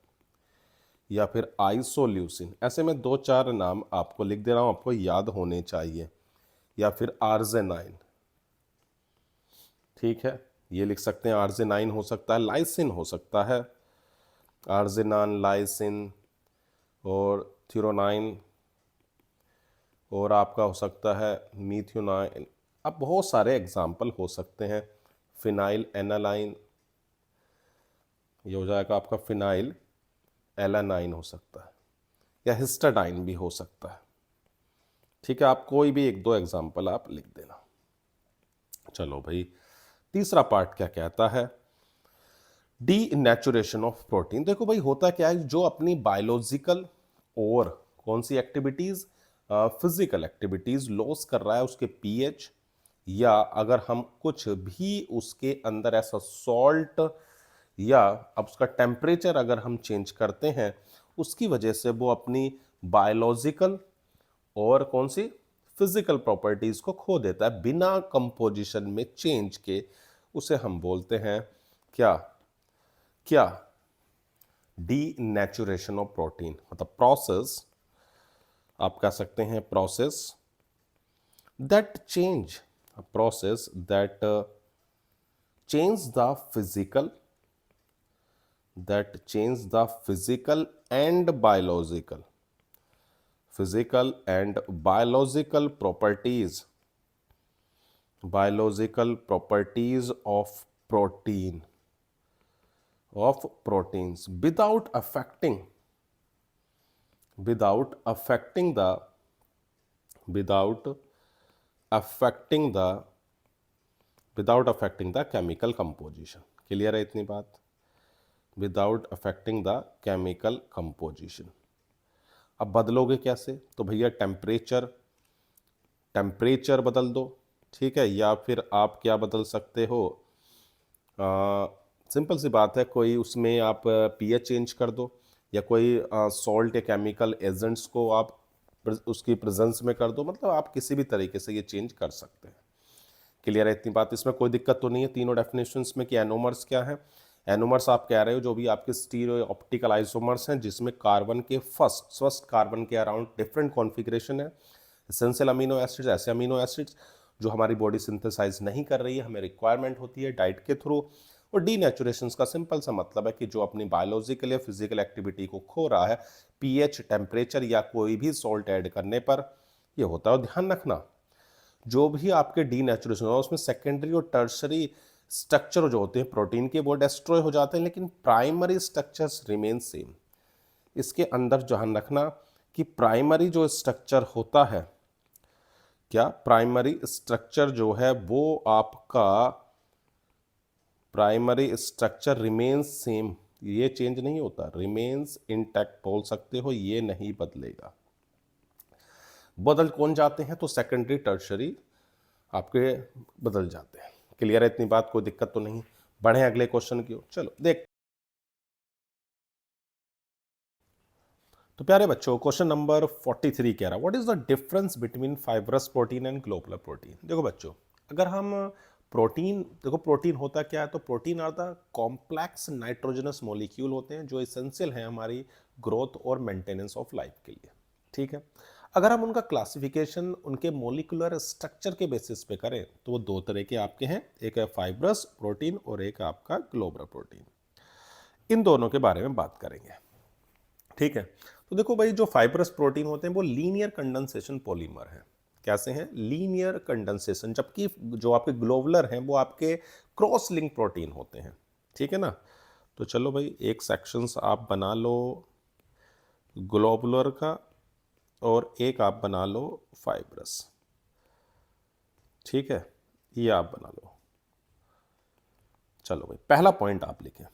Speaker 1: या फिर आइसोल्यूसिन। ऐसे में दो चार नाम आपको लिख दे रहा हूं, आपको याद होने चाहिए। या फिर आर्जेनाइन, ठीक है, ये लिख सकते हैं। आर्जेनाइन हो सकता है, लाइसिन हो सकता है, आर्जेनान, लाइसिन और थ्योरोनाइन, और आपका हो सकता है मीथ्योनाइन। अब बहुत सारे एग्जाम्पल हो सकते हैं। फिनाइल एनालाइन, ये हो जाएगा आपका फिनाइल एलानाइन हो सकता है, या हिस्टाडाइन भी हो सकता है, ठीक है। आप कोई भी एक दो एग्जाम्पल आप लिख देना। चलो भाई तीसरा पार्ट क्या कहता है, डीनेचुरेशन ऑफ प्रोटीन। देखो भाई होता क्या है, जो अपनी बायोलॉजिकल और कौन सी एक्टिविटीज, फिजिकल एक्टिविटीज लॉस कर रहा है, उसके पीएच, या अगर हम कुछ भी उसके अंदर ऐसा सॉल्ट या अब उसका टेम्परेचर अगर हम चेंज करते हैं, उसकी वजह से वो अपनी बायोलॉजिकल और कौन सी फिजिकल प्रॉपर्टीज को खो देता है बिना कंपोजिशन में चेंज के, उसे हम बोलते हैं क्या क्या डीनेचुरेशन ऑफ प्रोटीन। मतलब प्रोसेस, आप कह सकते हैं process that change, process that change the physical, that change the physical and biological properties of proteins without affecting without affecting the without affecting the without affecting the chemical composition। Clear है इतनी बात? Without affecting the chemical composition. अब बदलोगे कैसे? तो भैया टेम्परेचर बदल दो, ठीक है, या फिर आप क्या बदल सकते हो, सिंपल सी बात है, कोई उसमें आप पीएच चेंज कर दो, या कोई सॉल्ट या केमिकल एजेंट्स को आप उसकी प्रेजेंस में कर दो। मतलब आप किसी भी तरीके से ये चेंज कर सकते हैं। क्लियर है इतनी बात? इसमें कोई दिक्कत तो नहीं है तीनों डेफिनेशंस में कि एनोमर्स क्या है। एनोमर्स आप कह रहे हो जो भी आपके स्टीरियो ऑप्टिकल आइसोमर्स हैं, जिसमें कार्बन के फर्स्ट कार्बन के अराउंड डिफरेंट कॉन्फ़िगरेशन है, एसेंशियल अमीनो एसिड्स, ऐसे अमीनो एसिड्स जो हमारी बॉडी सिंथेसाइज नहीं कर रही है, हमें रिक्वायरमेंट होती है डाइट के थ्रू। और डीनेचुरेशन का सिंपल सा मतलब है कि जो अपनी बायोलॉजिकल या फिजिकल एक्टिविटी को खो रहा है पीएच, टेम्परेचर या कोई भी सॉल्ट ऐड करने पर, ये होता है। और ध्यान रखना, जो भी आपके डीनेचुरेशन हो उसमें सेकेंडरी और टर्सरी स्ट्रक्चर जो होते हैं प्रोटीन के वो डिस्ट्रॉय हो जाते हैं, लेकिन प्राइमरी स्ट्रक्चर्स रिमेन सेम। इसके अंदर ध्यान रखना कि प्राइमरी जो स्ट्रक्चर होता है, क्या प्राइमरी स्ट्रक्चर जो है वो आपका प्राइमरी स्ट्रक्चर रिमेन्स सेम, ये चेंज नहीं होता, रिमेन्स इंटैक्ट बोल सकते हो, ये नहीं बदलेगा। बदल कौन जाते हैं? तो सेकेंडरी टर्शरी आपके बदल जाते हैं। क्लियर है इतनी बात? कोई दिक्कत तो नहीं? बढ़े अगले क्वेश्चन की ओर, चलो देख। तो प्यारे बच्चों, क्वेश्चन नंबर 43 कह रहा है what is the difference between fibrous protein and globular protein. देखो बच्चों, अगर हम प्रोटीन, देखो प्रोटीन होता क्या है, तो protein are the complex nitrogenous molecule होते हैं जो एसेंशियल हैं हमारी ग्रोथ और मेंटेनेंस ऑफ लाइफ के लिए, ठीक है। अगर हम उनका क्लासिफिकेशन उनके मोलिकुलर स्ट्रक्चर के बेसिस पे करें तो वो दो तरह के आपके हैं, एक है फाइब्रस प्रोटीन और एक आपका ग्लोबुलर प्रोटीन। इन दोनों के बारे में बात करेंगे, ठीक है। तो देखो भाई, जो फाइब्रस प्रोटीन होते हैं वो लीनियर कंडेंसेशन पॉलीमर है। कैसे हैं? Linear condensation. जबकि जो आपके ग्लोबुलर हैं वो आपके क्रॉस लिंक प्रोटीन होते हैं, ठीक है ना। तो चलो भाई, एक सेक्शंस आप बना लो ग्लोबुलर का और एक आप बना लो फाइब्रस, ठीक है, ये आप बना लो। चलो भाई, पहला पॉइंट आप लिखें।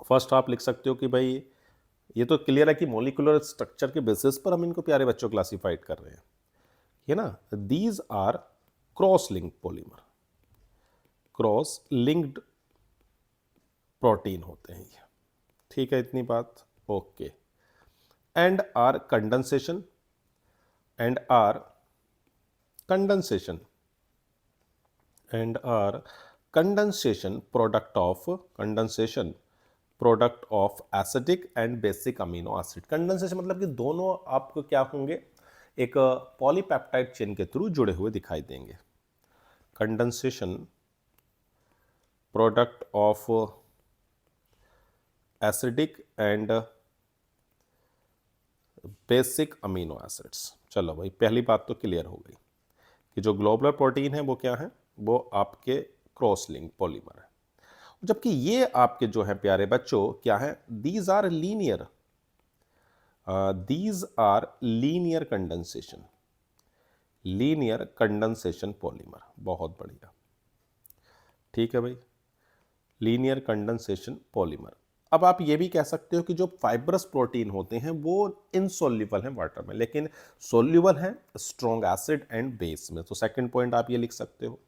Speaker 1: फर्स्ट आप लिख सकते हो कि भाई ये तो क्लियर है कि मॉलिक्यूलर स्ट्रक्चर के बेसिस पर हम इनको प्यारे बच्चों क्लासिफाइड कर रहे हैं, है ना। These are cross linked polymer, cross linked protein होते हैं ये, ठीक है इतनी बात? Okay. And are condensation and are condensation product of acidic and basic amino acid। Condensation मतलब कि दोनों आपको क्या होंगे, एक पॉलीपेप्टाइड चेन के थ्रू जुड़े हुए दिखाई देंगे। Condensation product of acidic and basic amino acids. चलो भाई, पहली बात तो क्लियर हो गई कि जो ग्लोबुलर प्रोटीन है वो क्या है, वो आपके क्रॉस लिंक पॉलीमर है। जबकि ये आपके जो है प्यारे बच्चों क्या है, these are linear condensation polymer. बहुत बढ़िया, ठीक है भाई, लीनियर कंडेंसेशन पॉलीमर। अब आप ये भी कह सकते हो कि जो फाइब्रस प्रोटीन होते हैं वो इनसोल्यूबल हैं वाटर में, लेकिन सोल्यूबल हैं स्ट्रॉन्ग एसिड एंड बेस में। तो सेकंड पॉइंट आप ये लिख सकते हो,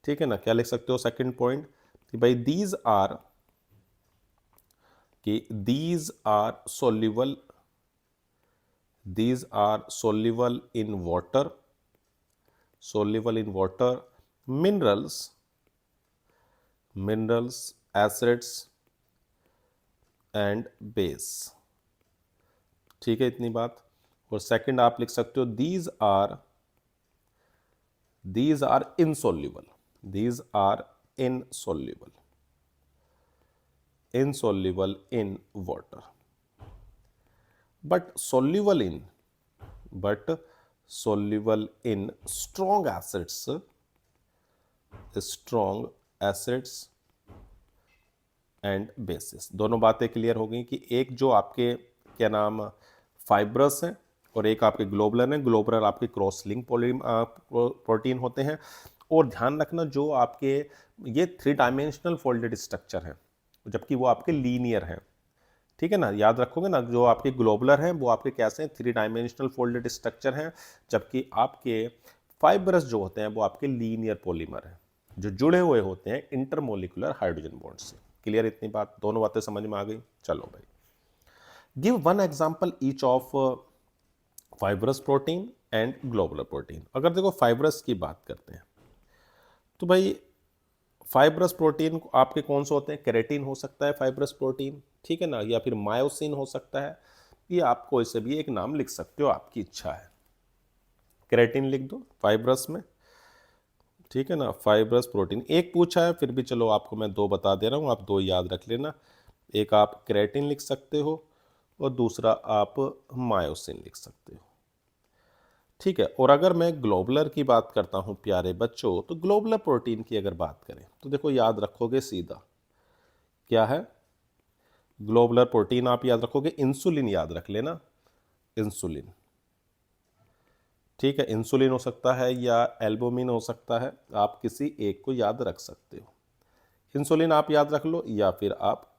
Speaker 1: ठीक है ना। क्या लिख सकते हो सेकंड पॉइंट कि भाई these are soluble these are soluble in water, minerals, acids and base। ठीक है इतनी बात। और सेकंड आप लिख सकते हो these are insoluble, insoluble in water, but soluble in strong acids and bases. दोनों बातें क्लियर हो गई कि एक जो आपके क्या नाम फाइब्रस है और एक आपके ग्लोबुलर है। ग्लोबुलर आपके क्रॉस लिंक प्रोटीन होते हैं। और ध्यान रखना जो आपके ये 3 डायमेंशनल फोल्डेड स्ट्रक्चर है, जबकि वो आपके लीनियर हैं। ठीक है ना, याद रखोगे ना, जो आपके ग्लोबुलर हैं वो आपके कैसे हैं, 3 डायमेंशनल फोल्डेड स्ट्रक्चर हैं, जबकि आपके फाइब्रस जो होते हैं वो आपके लीनियर पॉलीमर हैं, जो जुड़े हुए होते हैं इंटरमोलिकुलर हाइड्रोजन बॉन्ड से। क्लियर इतनी बात, दोनों बातें समझ में आ गई। चलो भाई, give one example each of fibrous protein and globular protein. अगर देखो फाइब्रस की बात करते हैं तो भाई फाइब्रस प्रोटीन आपके कौन से होते हैं, केराटिन हो सकता है फाइब्रस प्रोटीन, ठीक है ना, या फिर मायोसिन हो सकता है, ये आप कोई से भी एक नाम लिख सकते हो, आपकी इच्छा है। केराटिन लिख दो फाइब्रस में, ठीक है ना। फाइब्रस प्रोटीन एक पूछा है, फिर भी चलो आपको मैं 2 बता दे रहा हूँ, आप 2 याद रख लेना। एक आप केराटिन लिख सकते हो और दूसरा आप मायोसिन लिख सकते हो, ठीक है। और अगर मैं ग्लोबुलर की बात करता हूँ प्यारे बच्चों, तो ग्लोबुलर प्रोटीन की अगर बात करें तो देखो याद रखोगे सीधा क्या है, ग्लोबुलर प्रोटीन आप याद रखोगे, इंसुलिन याद रख लेना, इंसुलिन, ठीक है। इंसुलिन हो सकता है या एल्बुमिन हो सकता है, आप किसी एक को याद रख सकते हो। इंसुलिन आप याद रख लो या फिर आप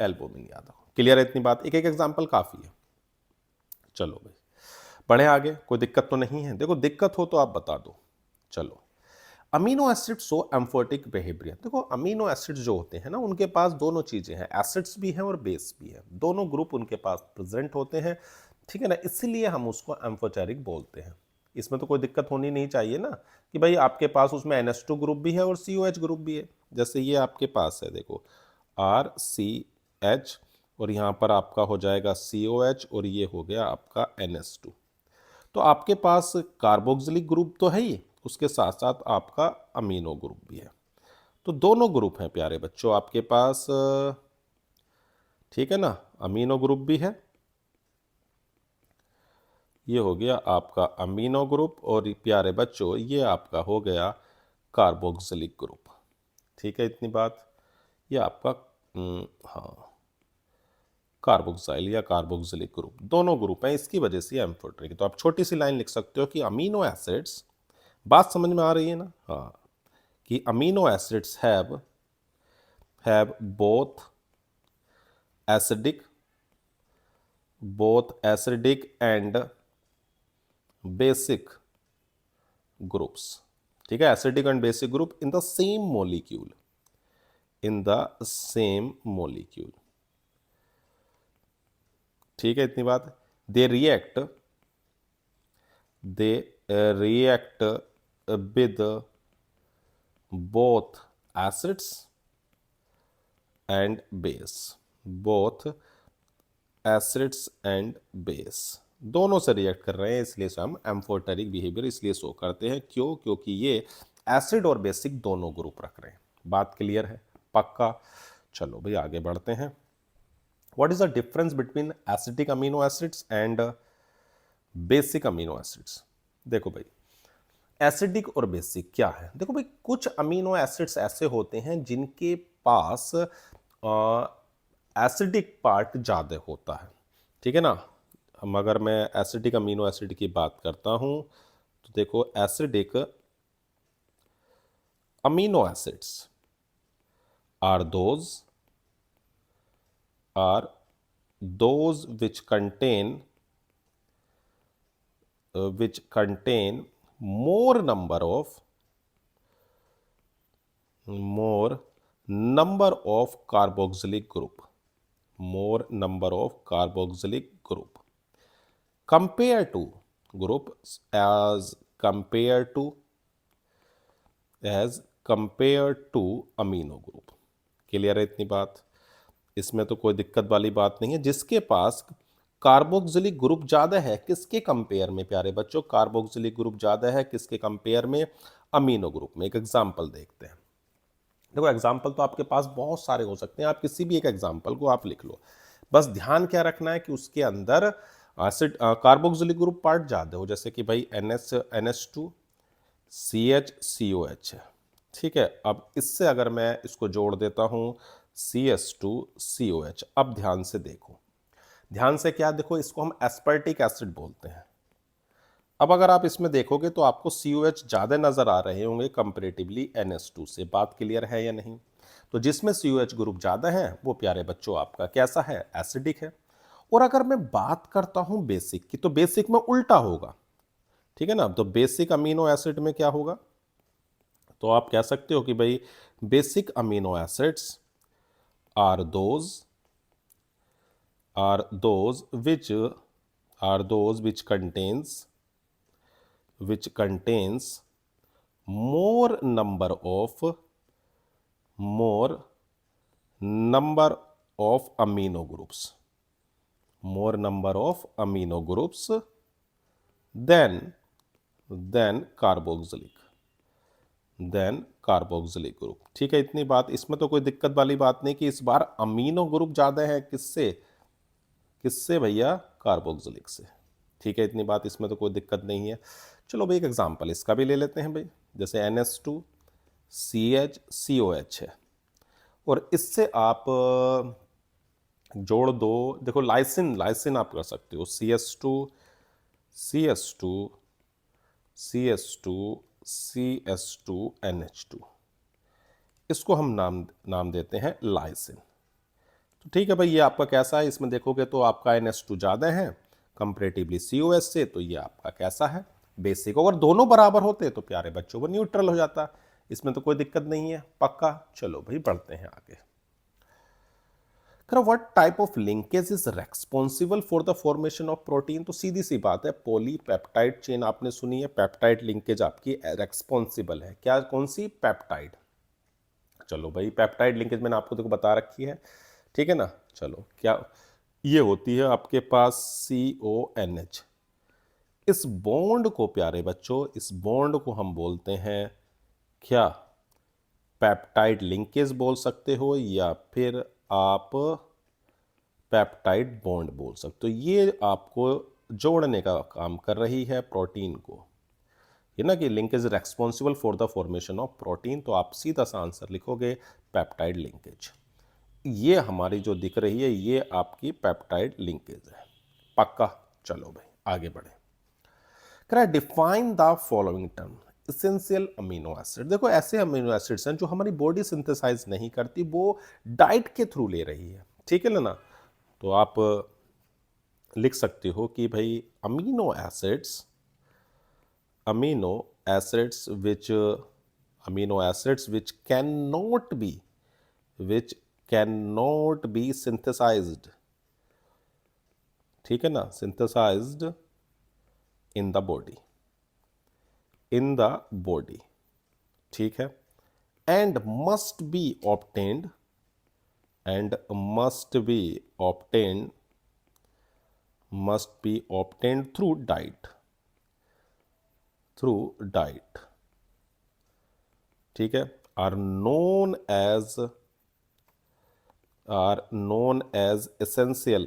Speaker 1: एल्बुमिन याद रखो। क्लियर है इतनी बात, एक एक एग्जांपल काफी है। चलो भाई बढ़े आगे, कोई दिक्कत तो नहीं है। देखो दिक्कत हो तो आप बता दो। चलो, अमीनो एसिड सो एम्फोटिक बिहेवियर। देखो अमीनो एसिड्स जो होते हैं ना, उनके पास दोनों चीजें हैं, एसिड्स भी हैं और बेस भी है, दोनों ग्रुप उनके पास प्रेजेंट होते हैं, ठीक है ना, इसीलिए हम उसको एम्फोटेरिक बोलते हैं। इसमें तो कोई दिक्कत होनी नहीं चाहिए ना कि भाई आपके पास उसमें NH2 ग्रुप भी है और COH ग्रुप भी है। जैसे ये आपके पास है, देखो RCH और यहाँ पर आपका हो जाएगा COH और ये हो गया आपका NH2। तो आपके पास कार्बोक्सिलिक ग्रुप तो है ही, उसके साथ साथ आपका अमीनो ग्रुप भी है। तो दोनों ग्रुप हैं प्यारे बच्चों आपके पास, ठीक है ना, अमीनो ग्रुप भी है, ये हो गया आपका अमीनो ग्रुप, और प्यारे बच्चों ये आपका हो गया कार्बोक्सिलिक ग्रुप, ठीक है इतनी बात। ये आपका हाँ कार्बोक्साइल या कार्बोक्सिलिक ग्रुप, दोनों ग्रुप हैं, इसकी वजह से एम्फोटेरिक। तो आप छोटी सी लाइन लिख सकते हो कि अमीनो एसिड्स, बात समझ में आ रही है ना, हाँ, कि amino acids have both acidic and basic groups, ठीक है, acidic and basic group in the same molecule, ठीक है इतनी बात। They react with both acids and base, दोनों से रिएक्ट कर रहे हैं, इसलिए हम एम्फोटेरिक बिहेवियर इसलिए शो करते हैं। क्यों? क्योंकि ये एसिड और बेसिक दोनों ग्रुप रख रहे हैं। बात क्लियर है? पक्का। चलो भाई आगे बढ़ते हैं। What is the difference between acidic amino acids and basic amino acids? देखो भाई एसिडिक और बेसिक क्या है। देखो भाई कुछ अमीनो एसिड्स ऐसे होते हैं जिनके पास एसिडिक पार्ट ज़्यादा होता है, ठीक है ना। हम अगर मैं एसिडिक अमीनो एसिड की बात करता हूं तो देखो acidic amino acids are those which contain more number of carboxylic group, compare to group as compare to amino group. Clear है इतनी बात? इसमें तो कोई दिक्कत वाली बात नहीं है। जिसके पास कार्बोक्सिलिक ग्रुप ज्यादा है, किसके कंपेयर में प्यारे बच्चों? कार्बोक्सिलिक ग्रुप ज्यादा है किसके कंपेयर में? अमीनो ग्रुप में। एक एग्जांपल देखते हैं। देखो एग्जाम्पल तो आपके पास बहुत सारे हो सकते हैं, आप किसी भी एक एग्जाम्पल को आप लिख लो। बस ध्यान क्या रखना है कि उसके अंदर एसिड कार्बोक्सिलिक ग्रुप पार्ट ज़्यादा हो, जैसे कि भाई NH2 CH है। ठीक है, अब इससे अगर मैं इसको जोड़ देता हूँ CH2 COH। अब ध्यान से देखो, ध्यान से क्या देखो, इसको हम एस्पर्टिक एसिड बोलते हैं। अब अगर आप इसमें देखोगे तो आपको COH ज़्यादा नज़र आ रहे होंगे कंपेरेटिवली NH2 से। बात क्लियर है या नहीं? तो जिसमें COH ग्रुप ज़्यादा है वो प्यारे बच्चों आपका कैसा है? एसिडिक है। और अगर मैं बात करता हूं बेसिक की, तो बेसिक में उल्टा होगा। ठीक है ना? तो बेसिक अमीनो एसिड में क्या होगा? तो आप कह सकते हो कि भाई basic amino acids are those which contains more number of amino groups than carboxylic group. ठीक है इतनी बात, इसमें तो कोई दिक्कत वाली बात नहीं कि इस बार अमीनो ग्रुप ज्यादा है किससे? किससे भैया? कार्बोक्सिलिक से। ठीक है इतनी बात, इसमें तो कोई दिक्कत नहीं है। चलो भाई एक एग्जांपल इसका भी ले लेते हैं भाई। जैसे NH2 CH है, और इससे आप जोड़ दो। देखो लाइसिन आप कर सकते हो, CH2 NH2। इसको हम नाम देते हैं लाइसिन। तो ठीक है भाई, ये आपका कैसा है? इसमें देखोगे तो आपका NH2 ज़्यादा है कंपेरेटिवली COH से, तो ये आपका कैसा है? बेसिक। अगर दोनों बराबर होते तो प्यारे बच्चों वो न्यूट्रल हो जाता। इसमें तो कोई दिक्कत नहीं है, पक्का। चलो भाई बढ़ते हैं आगे। What type of linkage is responsible for the formation of protein? तो सीधी सी बात है, पॉलीपेप्टाइड चेन आपने सुनी है, पेप्टाइड लिंकेज आपकी रेस्पॉन्सिबल है। क्या? कौन सी? पेप्टाइड। चलो भाई पेप्टाइड लिंकेज मैंने आपको देखो बता रखी है। ठीक है ना? चलो क्या ये होती है आपके पास? CONH। इस बॉन्ड को प्यारे बच्चों, इस बॉन्ड को हम बोलते हैं क्या? पेप्टाइड लिंकेज बोल सकते हो, या फिर आप पेप्टाइड बॉन्ड बोल सकते हो। ये आपको जोड़ने का काम कर रही है प्रोटीन को। ये ना कि linkage responsible for the formation of protein, तो आप सीधा सा आंसर लिखोगे पेप्टाइड लिंकेज। ये हमारी जो दिख रही है ये आपकी पेप्टाइड लिंकेज है, पक्का। चलो भाई आगे बढ़े। कह define the following term essential amino acid. देखो ऐसे अमीनो एसिड्स हैं जो हमारी बॉडी सिंथेसाइज नहीं करती, वो डाइट के थ्रू ले रही है। ठीक है ना? तो आप लिख सकते हो कि भाई amino acids which cannot be synthesized। ठीक है ना? synthesized in the body। ठीक है, and must be obtained through diet। ठीक है, are known as essential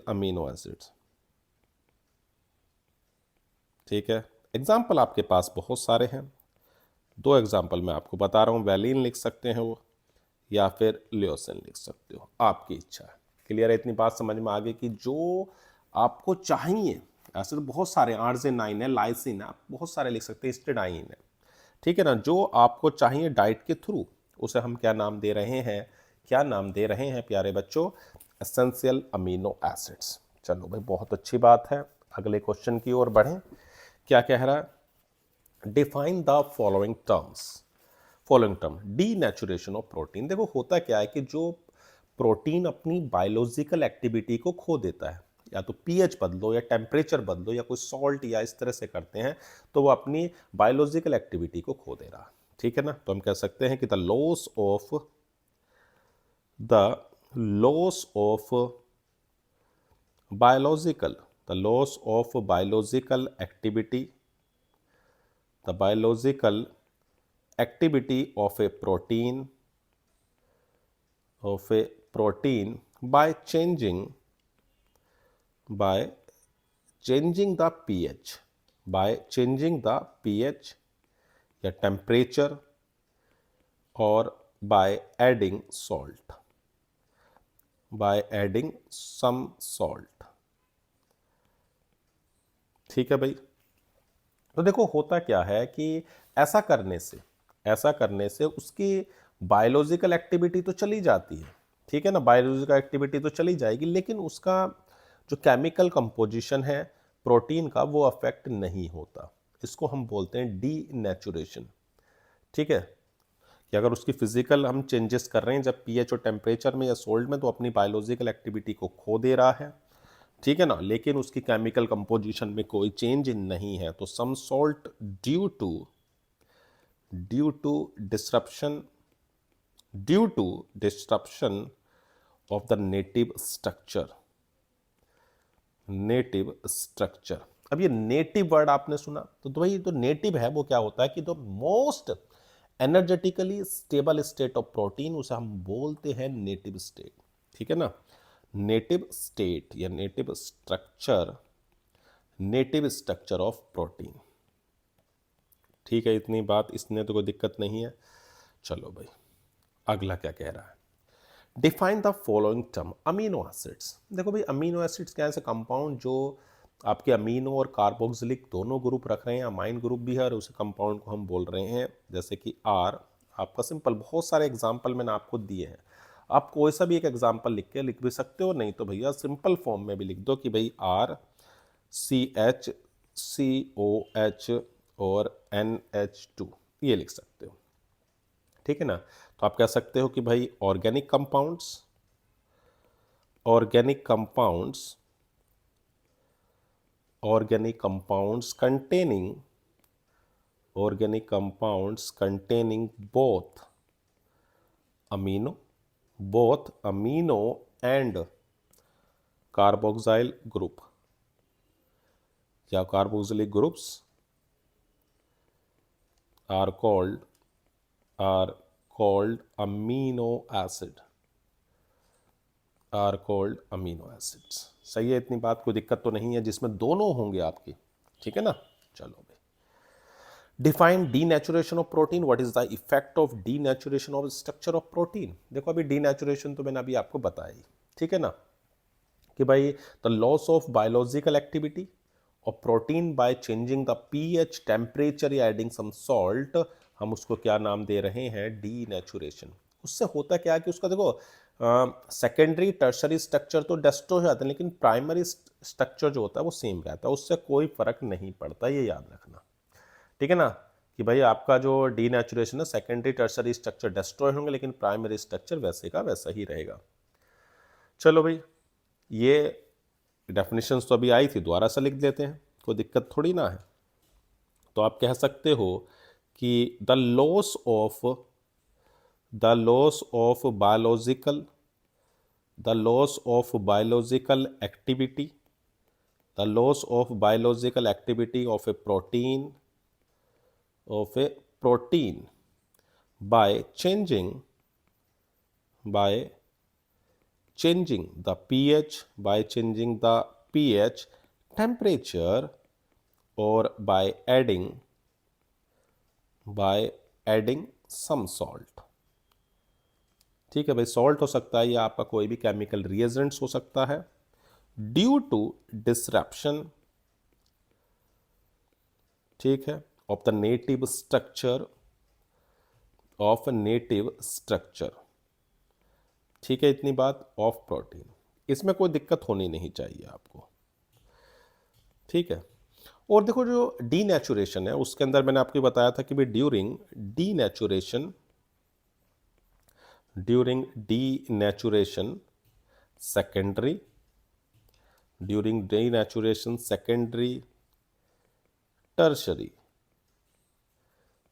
Speaker 1: amino acids। ठीक है, एग्जाम्पल आपके पास बहुत सारे हैं। दो एग्जाम्पल मैं आपको बता रहा हूँ, वैलिन लिख सकते हैं वो, या फिर ल्योसिन लिख सकते हो, आपकी इच्छा है। क्लियर है? इतनी बात समझ में आ गई कि जो आपको चाहिए, ऐसे तो बहुत सारे, आर्जिनाइन है, लाइसिन है, आप बहुत सारे लिख सकते हैं, हिस्टिडाइन है। ठीक है ना? जो आपको चाहिए डाइट के थ्रू, उसे हम क्या नाम दे रहे हैं? क्या नाम दे रहे हैं प्यारे बच्चों? Essential amino acids. चलो भाई बहुत अच्छी बात है, अगले क्वेश्चन की ओर बढ़ें। क्या कह रहा है? Define the following term denaturation of protein. देखो होता क्या है कि जो प्रोटीन अपनी बायोलॉजिकल एक्टिविटी को खो देता है, या तो पीएच बदलो या टेम्परेचर बदलो या कोई सॉल्ट या इस तरह से करते हैं, तो वो अपनी बायोलॉजिकल एक्टिविटी को खो दे रहा। ठीक है ना, तो हम कह सकते हैं कि the loss of biological the loss of biological activity the biological activity of a protein by changing the pH या temperature और by adding some salt। ठीक है भाई, तो देखो होता क्या है कि ऐसा करने से उसकी बायोलॉजिकल एक्टिविटी तो चली जाती है। ठीक है ना, बायोलॉजिकल एक्टिविटी तो चली जाएगी, लेकिन उसका जो केमिकल कंपोजिशन है प्रोटीन का वो अफेक्ट नहीं होता। इसको हम बोलते हैं डीनेचुरेशन। ठीक है, कि अगर उसकी फिजिकल हम चेंजेस कर रहे हैं जब पीएच और टेम्परेचर में या सोल्ट में, तो अपनी बायोलॉजिकल एक्टिविटी को खो दे रहा है। ठीक है ना, लेकिन उसकी केमिकल कंपोजिशन में कोई चेंज नहीं है। तो some salt due to disruption of the native structure. अब ये नेटिव वर्ड आपने सुना, तो भाई जो नेटिव है वो क्या होता है कि the most energetically stable state of protein, उसे हम बोलते हैं नेटिव स्टेट। ठीक है ना, नेटिव स्टेट या नेटिव स्ट्रक्चर ऑफ प्रोटीन। ठीक है, इतनी बात, इसमें तो कोई दिक्कत नहीं है। चलो भाई, अगला क्या कह रहा है, define the following term amino acids. देखो भाई, अमीनो एसिड्स क्या ऐसे कंपाउंड जो आपके अमीनो और कार्बोक्सिलिक दोनों ग्रुप रख रहे हैं, अमाइन ग्रुप भी है, और उस कंपाउंड को हम बोल रहे हैं जैसे कि आर। आपका सिंपल, बहुत सारे एग्जाम्पल मैंने आपको दिए हैं, आप कोई सा भी एक एग्जाम्पल लिख भी सकते हो, नहीं तो भैया सिंपल फॉर्म में भी लिख दो कि भाई RCHCOH और NH2, ये लिख सकते हो। ठीक है ना, तो आप कह सकते हो कि भाई organic compounds containing both amino and carboxyl group या carboxylic groups are called amino acids। सही है, इतनी बात, कोई दिक्कत तो नहीं है, जिसमें दोनों होंगे आपकी। ठीक है ना, चलो भाई, define denaturation of protein. What is the effect of denaturation of structure of protein. देखो अभी डीनेचुरेशन तो मैंने अभी आपको बताई। ठीक है ना, कि भाई the loss of biological activity of protein by changing the pH, temperature या एडिंग सम सॉल्ट, हम उसको क्या नाम दे रहे हैं, डीनेचुरेशन। उससे होता क्या है कि उसका देखो सेकेंडरी टर्सरी स्ट्रक्चर तो डिस्ट्रॉय हो जाता है, लेकिन प्राइमरी स्ट्रक्चर जो होता है वो सेम रहता है, उससे कोई फर्क नहीं पड़ता, ये याद रखना। ठीक है ना, कि भाई आपका जो डीनेचुरेशन है, सेकेंडरी टर्सरी स्ट्रक्चर डिस्ट्रॉय होंगे, लेकिन प्राइमरी स्ट्रक्चर वैसे का वैसा ही रहेगा। चलो भाई, ये डेफिनेशंस तो अभी आई थी, दोबारा से लिख देते हैं, कोई दिक्कत थोड़ी ना है। तो आप कह सकते हो कि the loss of biological activity of a protein by changing the pH, temperature, or by adding some salt। ठीक है भाई, सॉल्ट हो सकता है या आपका कोई भी केमिकल रिएजेंट्स हो सकता है, ड्यू टू डिसरप्शन, ठीक है, ऑफ द नेटिव स्ट्रक्चर। ठीक है, इतनी बात, ऑफ प्रोटीन, इसमें कोई दिक्कत होनी नहीं चाहिए आपको। ठीक है, और देखो जो डीनेचुरेशन है उसके अंदर मैंने आपको बताया था कि भाई during during denaturation secondary, during denaturation secondary tertiary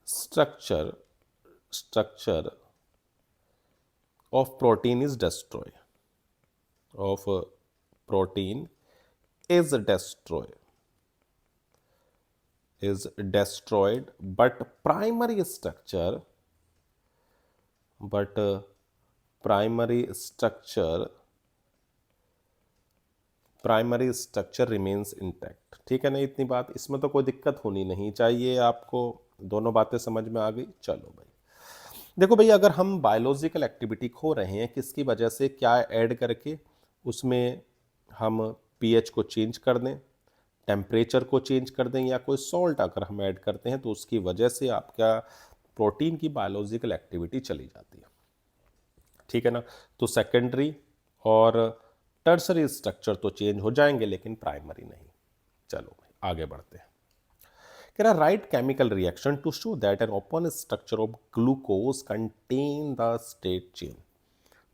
Speaker 1: structure of protein is destroyed, of protein is destroyed, but primary structure remains intact। ठीक है ना, इतनी बात, इसमें तो कोई दिक्कत होनी नहीं चाहिए आपको। दोनों बातें समझ में आ गई। चलो भाई, देखो भाई, अगर हम बायोलॉजिकल एक्टिविटी खो रहे हैं किसकी वजह से, क्या ऐड करके, उसमें हम पीएच को चेंज कर दें, टेम्परेचर को चेंज कर दें, या कोई सॉल्ट अगर हम ऐड करते हैं तो उसकी वजह से आपका प्रोटीन की बायोलॉजिकल एक्टिविटी चली जाती है। ठीक है ना, तो सेकेंडरी और टर्सरी स्ट्रक्चर तो चेंज हो जाएंगे लेकिन प्राइमरी नहीं। चलो भाई आगे बढ़ते हैं। कह रहा write chemical reaction to show that an open structure of glucose contain the state chain.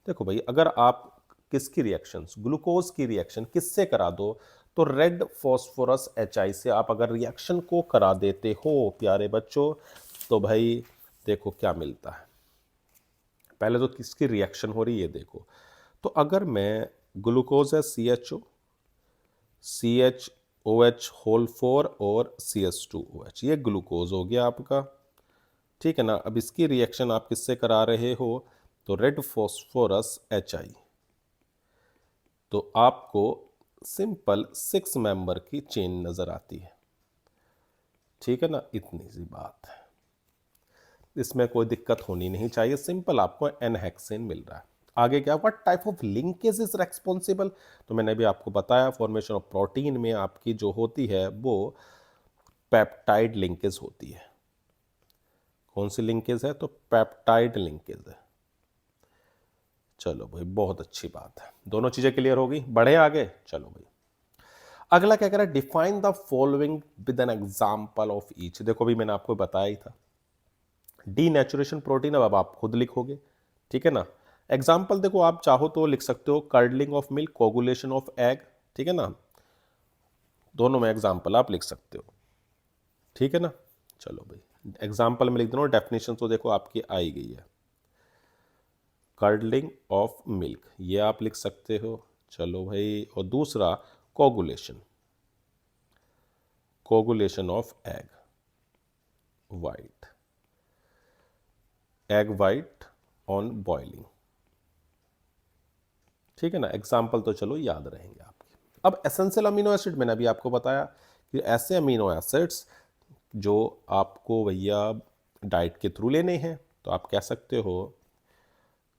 Speaker 1: देखो भाई, अगर आप किसकी रिएक्शंस, ग्लूकोज की रिएक्शन किससे करा दो, तो रेड फॉस्फोरस HI से आप अगर रिएक्शन को करा देते हो प्यारे बच्चों, तो भाई देखो क्या मिलता है। पहले तो किसकी रिएक्शन हो रही है देखो, तो अगर मैं ग्लूकोज है CHOH होल 4 और CH2OH, ये ग्लूकोज हो गया आपका। ठीक है ना, अब इसकी रिएक्शन आप किससे करा रहे हो, तो रेड फॉस्फोरस HI, तो आपको सिंपल 6 मेंबर की चेन नजर आती है। ठीक है ना, इतनी सी बात है, इसमें कोई दिक्कत होनी नहीं चाहिए, सिंपल आपको एन हेक्सेन मिल रहा है। आगे क्या, what type of linkage is responsible, तो मैंने भी आपको बताया फॉर्मेशन ऑफ प्रोटीन में आपकी जो होती है वो पेप्टाइड लिंकेज होती है। कौन सी लिंकेज है, तो पेप्टाइड लिंकेज है। चलो भाई बहुत अच्छी बात है, दोनों चीजें क्लियर हो गई, बढ़े आगे। चलो भाई अगला क्या कह रहा है, define the following with an example of each. देखो भी मैंने आपको बताया ही था, डीनेचुरेशन प्रोटीन अब आप खुद लिखोगे। ठीक है ना, एग्जाम्पल देखो आप चाहो तो लिख सकते हो curdling of milk, coagulation of egg. ठीक है ना, दोनों में एग्जाम्पल आप लिख सकते हो। ठीक है ना, चलो भाई एग्जाम्पल में लिख दो, डेफिनेशन तो देखो आपकी आई गई है, कर्डलिंग ऑफ मिल्क ये आप लिख सकते हो। चलो भाई, और दूसरा coagulation of egg white on boiling. ठीक है ना, एग्जाम्पल तो चलो याद रहेंगे आपके। अब एसेंशियल अमीनो एसिड मैंने अभी आपको बताया कि ऐसे अमीनो एसिड्स जो आपको भैया डाइट के थ्रू लेने हैं, तो आप कह सकते हो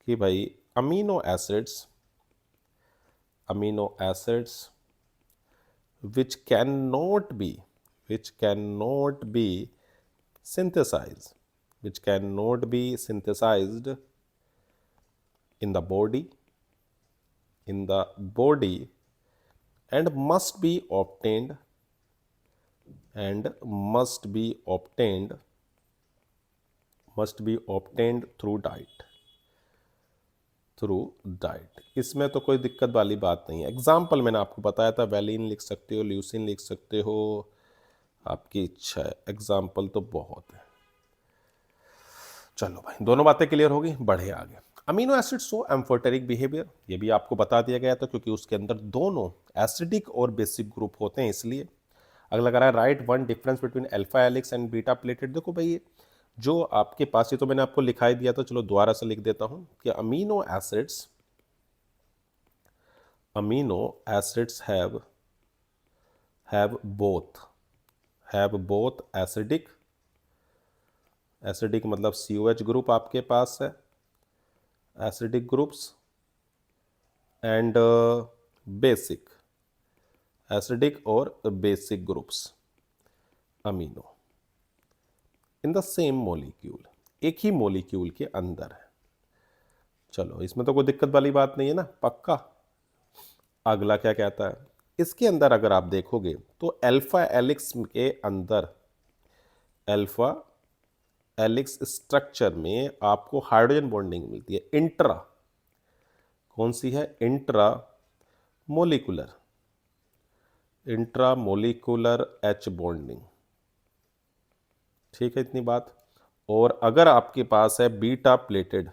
Speaker 1: कि भाई amino acids which cannot be synthesized in the body and must be obtained through diet. इसमें तो कोई दिक्कत वाली बात नहीं है। एग्जाम्पल मैंने आपको बताया था, वैलिन लिख सकते हो, ल्यूसिन लिख सकते हो, आपकी इच्छा है, एग्जाम्पल तो बहुत है। चलो भाई दोनों बातें क्लियर हो गई, बढ़े आगे। Amino acid so amphoteric behaviour, ये भी आपको बता दिया गया था क्योंकि उसके अंदर दोनों एसिडिक और बेसिक ग्रुप होते हैं इसलिए। अगला कह रहा है right one difference between alpha helix and beta pleated. देखो भाई जो आपके पास, ये तो मैंने आपको लिखाई दिया था, चलो दोबारा से लिख देता हूं कि amino acids have both acidic मतलब COH ग्रुप आपके पास है, acidic groups, and basic acidic और basic groups amino in the same molecule, एक ही मॉलिक्यूल के अंदर है। चलो इसमें तो कोई दिक्कत वाली बात नहीं है ना, पक्का। अगला क्या कहता है, इसके अंदर अगर आप देखोगे तो अल्फा हेलिक्स के अंदर एलिक्स स्ट्रक्चर में आपको हाइड्रोजन बॉन्डिंग मिलती है इंट्रा, कौन सी है, intra molecular, intra molecular H bonding, ठीक है इतनी बात। और अगर आपके पास है बीटा प्लेटेड,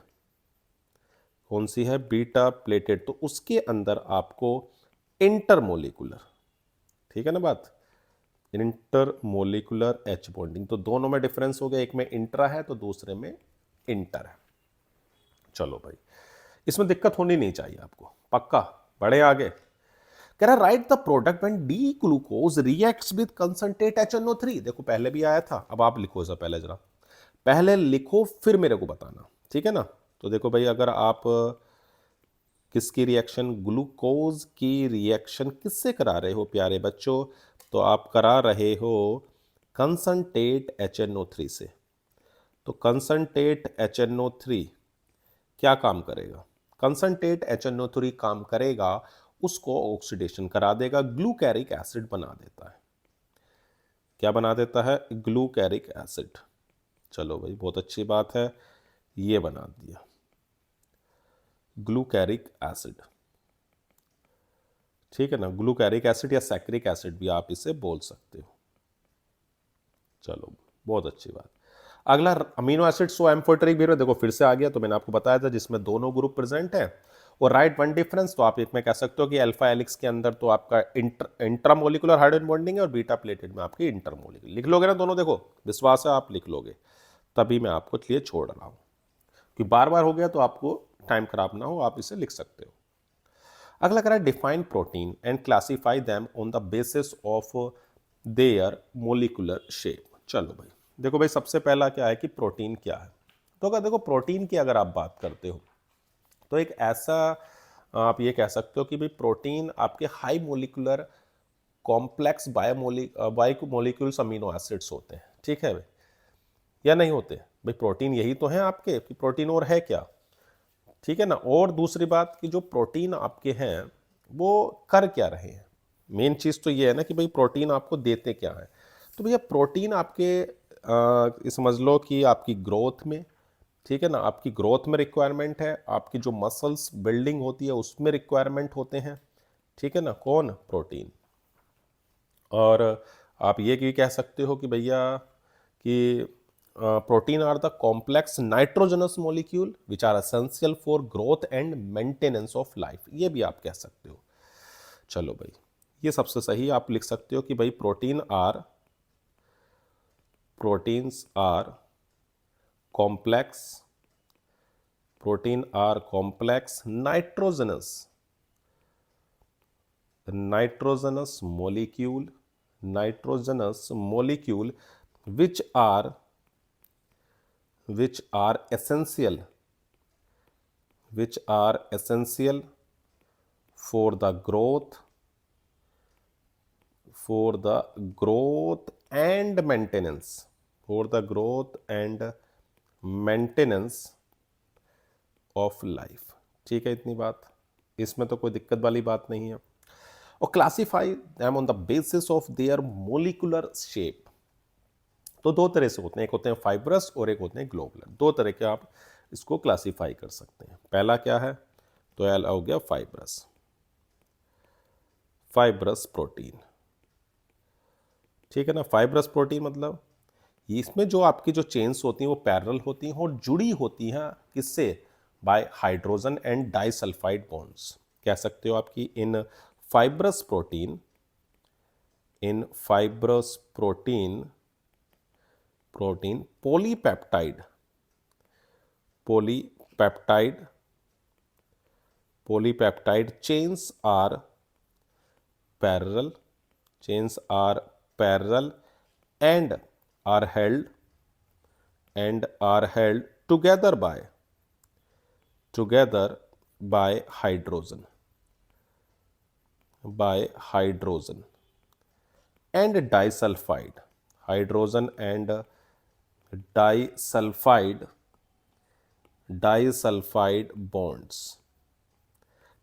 Speaker 1: कौन सी है, बीटा प्लेटेड, तो उसके अंदर आपको इंटरमोलिकुलर, ठीक है ना बात, इंटरमोलिकुलर एच बॉन्डिंग। तो दोनों में डिफरेंस हो गया, एक में इंट्रा है तो दूसरे में इंटर है। चलो भाई, इसमें दिक्कत होनी नहीं चाहिए आपको, पक्का। बढ़े आगे, कह रहा write the product when D glucose reacts with concentrate HNO3। देखो पहले भी आया था, अब आप लिखो इसे, पहले जरा पहले लिखो फिर मेरे को बताना, ठीक है ना। तो देखो भाई, अगर आप किसकी रिएक्शन, ग्लूकोज की रिएक्शन किससे करा रहे हो प्यारे बच्चों, तो आप करा रहे हो कंसंट्रेट HNO3 से। तो कंसंट्रेट HNO3 क्या काम करेगा, कंसंट्रेट HNO3 काम करेगा, उसको ऑक्सीडेशन करा देगा, ग्लूकैरिक एसिड बना देता है। क्या बना देता है, ग्लूकैरिक एसिड। चलो भाई बहुत अच्छी बात है, ये बना दिया ग्लूकैरिक एसिड, ठीक है ना, ग्लूकैरिक एसिड या सैक्रिक एसिड भी आप इसे बोल सकते हो। चलो बहुत अच्छी बात। अगला amino acid so amphoteric behaviour, देखो फिर से आ गया, तो मैंने आपको बताया था जिसमें दोनों ग्रुप प्रेजेंट है और राइट वन डिफरेंस। तो आप एक में कह सकते हो कि अल्फा हेलिक्स के अंदर तो आपका इंट्रामोलिकुलर हाइड्रोजन बॉन्डिंग है और बीटा प्लेटेड में आपकी इंटरमोलिकुलर। लिख लोगे ना दोनों, देखो विश्वास है आप लिख लोगे, तभी मैं आपको लिए छोड़ रहा हूं कि बार बार हो गया तो आपको टाइम खराब ना हो, आप इसे लिख सकते हो। अगला करा define protein and classify them on the basis of their molecular shape. चलो भाई देखो भाई, सबसे पहला क्या है कि प्रोटीन क्या है। तो अगर देखो प्रोटीन की अगर आप बात करते हो तो एक ऐसा आप ये कह सकते हो कि भाई प्रोटीन आपके high molecular complex biomolecules amino acids होते हैं, ठीक है भाई, या नहीं होते भाई, प्रोटीन यही तो है आपके, कि प्रोटीन और है क्या, ठीक है ना। और दूसरी बात कि जो प्रोटीन आपके हैं वो कर क्या रहे हैं, मेन चीज़ तो ये है ना कि भाई प्रोटीन आपको देते क्या है। तो भैया प्रोटीन आपके समझ लो कि आपकी ग्रोथ में, ठीक है ना, आपकी ग्रोथ में रिक्वायरमेंट है, आपकी जो मसल्स बिल्डिंग होती है उसमें रिक्वायरमेंट होते हैं, ठीक है ना, कौन, प्रोटीन। और आप ये भी कह सकते हो कि भैया कि protein are the complex nitrogenous molecule which are essential for growth and maintenance of life, ये भी आप कह सकते हो। चलो भाई, ये सबसे सही आप लिख सकते हो कि भाई proteins are complex, protein are complex nitrogenous molecule which are essential for the growth and maintenance of life, ठीक है इतनी बात, इसमें तो कोई दिक्कत वाली बात नहीं है। और classify them on the basis of their molecular shape. तो दो तरह से होते हैं, एक होते हैं फाइब्रस और एक होते हैं ग्लोबुलर, दो तरह के आप इसको क्लासीफाई कर सकते हैं। पहला क्या है, तो एल हो गया फाइब्रस प्रोटीन, ठीक है ना। फाइब्रस प्रोटीन मतलब इसमें जो आपकी जो चेन्स होती हैं वो पैरेलल होती हैं और जुड़ी होती हैं किससे, by hydrogen and disulphide bonds. कह सकते हो आपकी इन fibrous protein polypeptide chains are parallel and are held together by hydrogen and disulfide, disulfide bonds,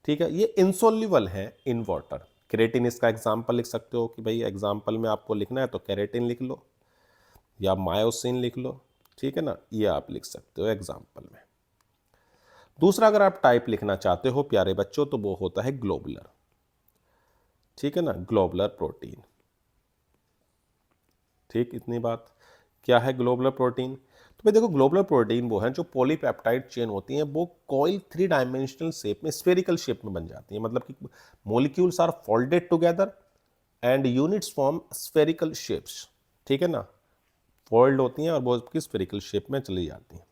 Speaker 1: ठीक है। ये इंसोल्यूबल है इन वाटर। केरेटिन इसका एग्जाम्पल लिख सकते हो कि भाई एग्जाम्पल में आपको लिखना है तो केरेटिन लिख लो या मायोसिन लिख लो, ठीक है ना, ये आप लिख सकते हो एग्जाम्पल में। दूसरा अगर आप टाइप लिखना चाहते हो प्यारे बच्चों तो वो होता है ग्लोबुलर, ठीक है ना, ग्लोबुलर प्रोटीन। ठीक, इतनी बात। क्या है ग्लोबुलर प्रोटीन? तो भाई देखो, ग्लोबुलर प्रोटीन वो है जो पॉलीपेप्टाइड चेन होती हैं, वो कॉइल 3 डायमेंशनल शेप में, स्फेरिकल शेप में बन जाती हैं, मतलब कि molecules are folded together and units form spherical shapes, ठीक है ना, फोल्ड होती हैं और वो उसकी स्फेरिकल शेप में चली जाती हैं।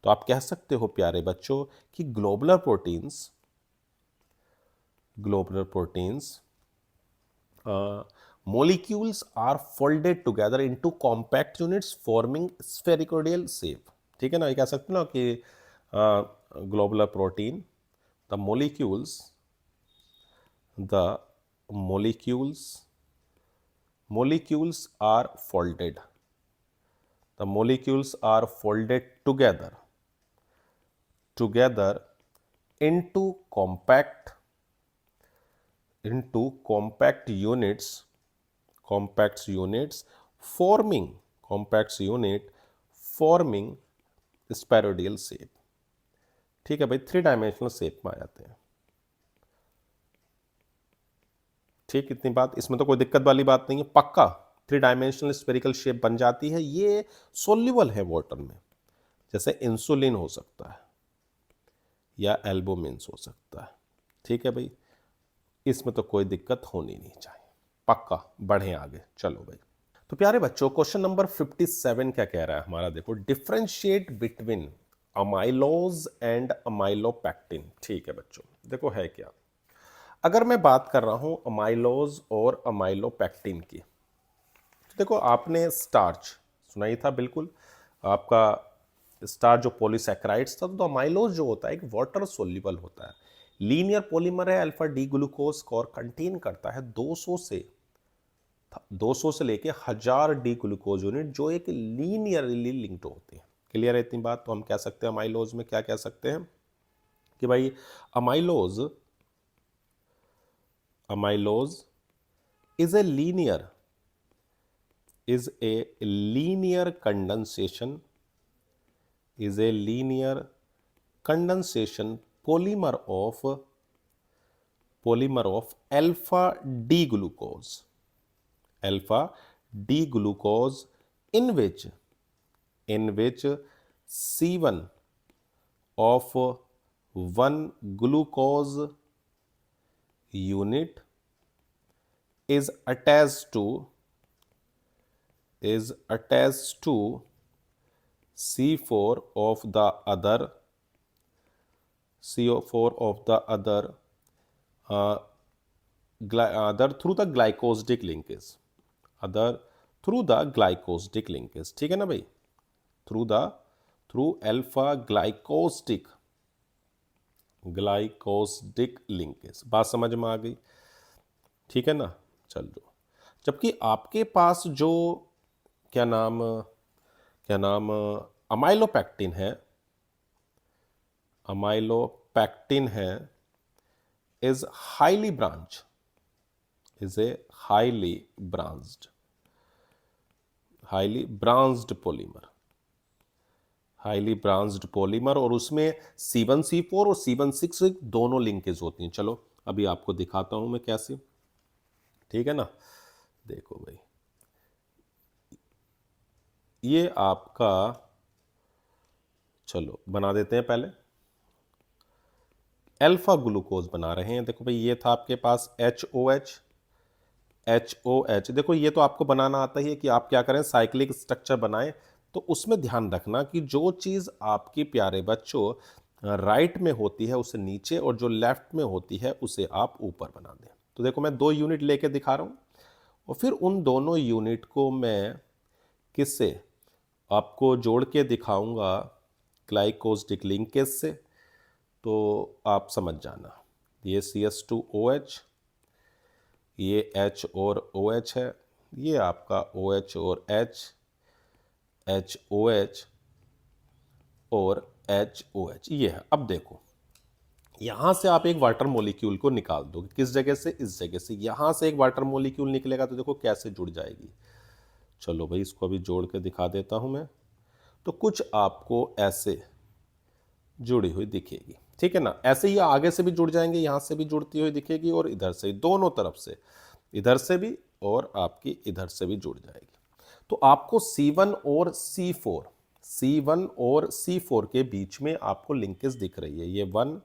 Speaker 1: तो आप कह सकते हो प्यारे बच्चों कि globular proteins molecules are folded together into compact units forming spherical shape, ठीक है ना, ये कह सकते हो ना कि globular protein, the molecules the molecules are folded, the molecules are folded together into compact units, compacts unit forming spheroidal shape, ठीक है भाई, 3 डायमेंशनल शेप में आ जाते हैं। ठीक, इतनी बात, इसमें तो कोई दिक्कत वाली बात नहीं है, पक्का 3 डायमेंशनल स्पेरिकल शेप बन जाती है। ये सोल्यूबल है वाटर में, जैसे इंसुलिन हो सकता है या एल्बुमिन्स हो सकता है, ठीक है भाई, इसमें तो कोई दिक्कत होनी नहीं चाहिए, पक्का। बढ़े आगे, चलो भाई। तो प्यारे बच्चों, क्वेश्चन नंबर 57 क्या कह रहा है हमारा, देखो, differentiate between amylose and amylopectin. ठीक है बच्चों, देखो है क्या, अगर मैं बात कर रहा हूं अमाइलोज और अमाइलोपैक्टिन की, तो देखो आपने स्टार्च सुना ही था, बिल्कुल, आपका स्टार्च जो पॉलीसैकेराइड्स था, तो अमाइलोज जो होता है एक वाटर सोल्यूबल होता है, लीनियर पॉलीमर है, अल्फा डी ग्लूकोज और कंटेन करता है 200 से लेके 1000 डी ग्लूकोज यूनिट, जो एक लीनियरली लिंक्ड होते हैं। क्लियर है इतनी बात? तो हम कह सकते हैं अमाइलोज में क्या कह सकते हैं कि भाई amylose is a linear condensation polymer of alpha D glucose in which C1 of 1 glucose unit is attached to C4 of the other through the glycosidic linkage, ठीक है ना भाई, थ्रू अल्फा ग्लाइकोसिडिक लिंकेज। बात समझ में आ गई, ठीक है ना, चलो। जबकि आपके पास जो क्या नाम अमाइलोपैक्टिन है is highly branched polymer, और उसमें C1C4 और C1C6 दोनों लिंकेज होती हैं। चलो अभी आपको दिखाता हूं मैं कैसे, ठीक है ना, देखो भाई, ये आपका, चलो बना देते हैं, पहले अल्फा ग्लूकोज बना रहे हैं। देखो भाई, ये था आपके पास HOH, देखो ये तो आपको बनाना आता ही है कि आप क्या करें, साइक्लिक स्ट्रक्चर बनाएं। तो उसमें ध्यान रखना कि जो चीज़ आपकी प्यारे बच्चों राइट में होती है उसे नीचे, और जो लेफ्ट में होती है उसे आप ऊपर बना दें। तो देखो मैं 2 यूनिट लेके दिखा रहा हूँ, और फिर उन दोनों यूनिट को मैं किससे आपको जोड़ के दिखाऊंगा, ग्लाइकोसिडिक लिंकेज से। तो आप समझ जाना, ये CH2OH, ये H और OH है, ये आपका OH और HOH और HOH, ये है। अब देखो, यहां से आप एक वाटर मॉलिक्यूल को निकाल दो, किस जगह से, इस जगह से, यहां से एक वाटर मॉलिक्यूल निकलेगा, तो देखो कैसे जुड़ जाएगी। चलो भाई, इसको अभी जोड़ के दिखा देता हूं मैं। तो कुछ आपको ऐसे जुड़ी हुई दिखेगी, ठीक है ना। ऐसे ही आगे से भी जुड़ जाएंगे, यहां से भी जुड़ती हुई दिखेगी और इधर से, दोनों तरफ से, इधर से भी और आपकी इधर से भी जुड़ जाएगी। तो आपको C1 और C4, C1 और C4 के बीच में आपको लिंकेज दिख रही है। ये 1,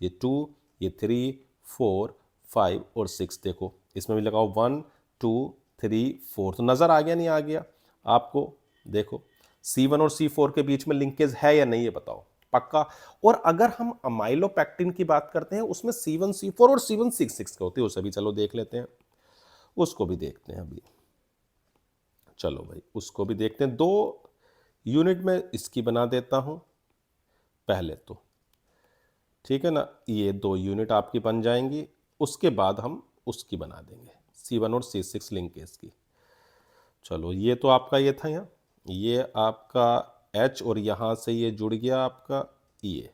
Speaker 1: ये 2, ये 3, 4, 5 और 6। देखो इसमें भी लगाओ 1, 2, 3, 4। तो नजर आ गया नहीं आ गया आपको? देखो C1 और C4 के बीच में लिंकेज है या नहीं, ये बताओ पक्का। और अगर हम अमाइलोपेक्टिन की बात करते हैं, उसमें C1 C4 और C1 6 के होते हैं, उसे भी चलो देख लेते हैं, उसको भी देखते हैं अभी। चलो भाई उसको भी देखते हैं। 2 यूनिट में इसकी बना देता हूं पहले तो, ठीक है ना। ये 2 यूनिट आपकी बन जाएंगी, उसके बाद हम उसकी बना देंगे C1 और C6 लिंकेज की। चलो ये तो आपका ये था, यहाँ ये आपका H और यहां से ये जुड़ गया आपका ये,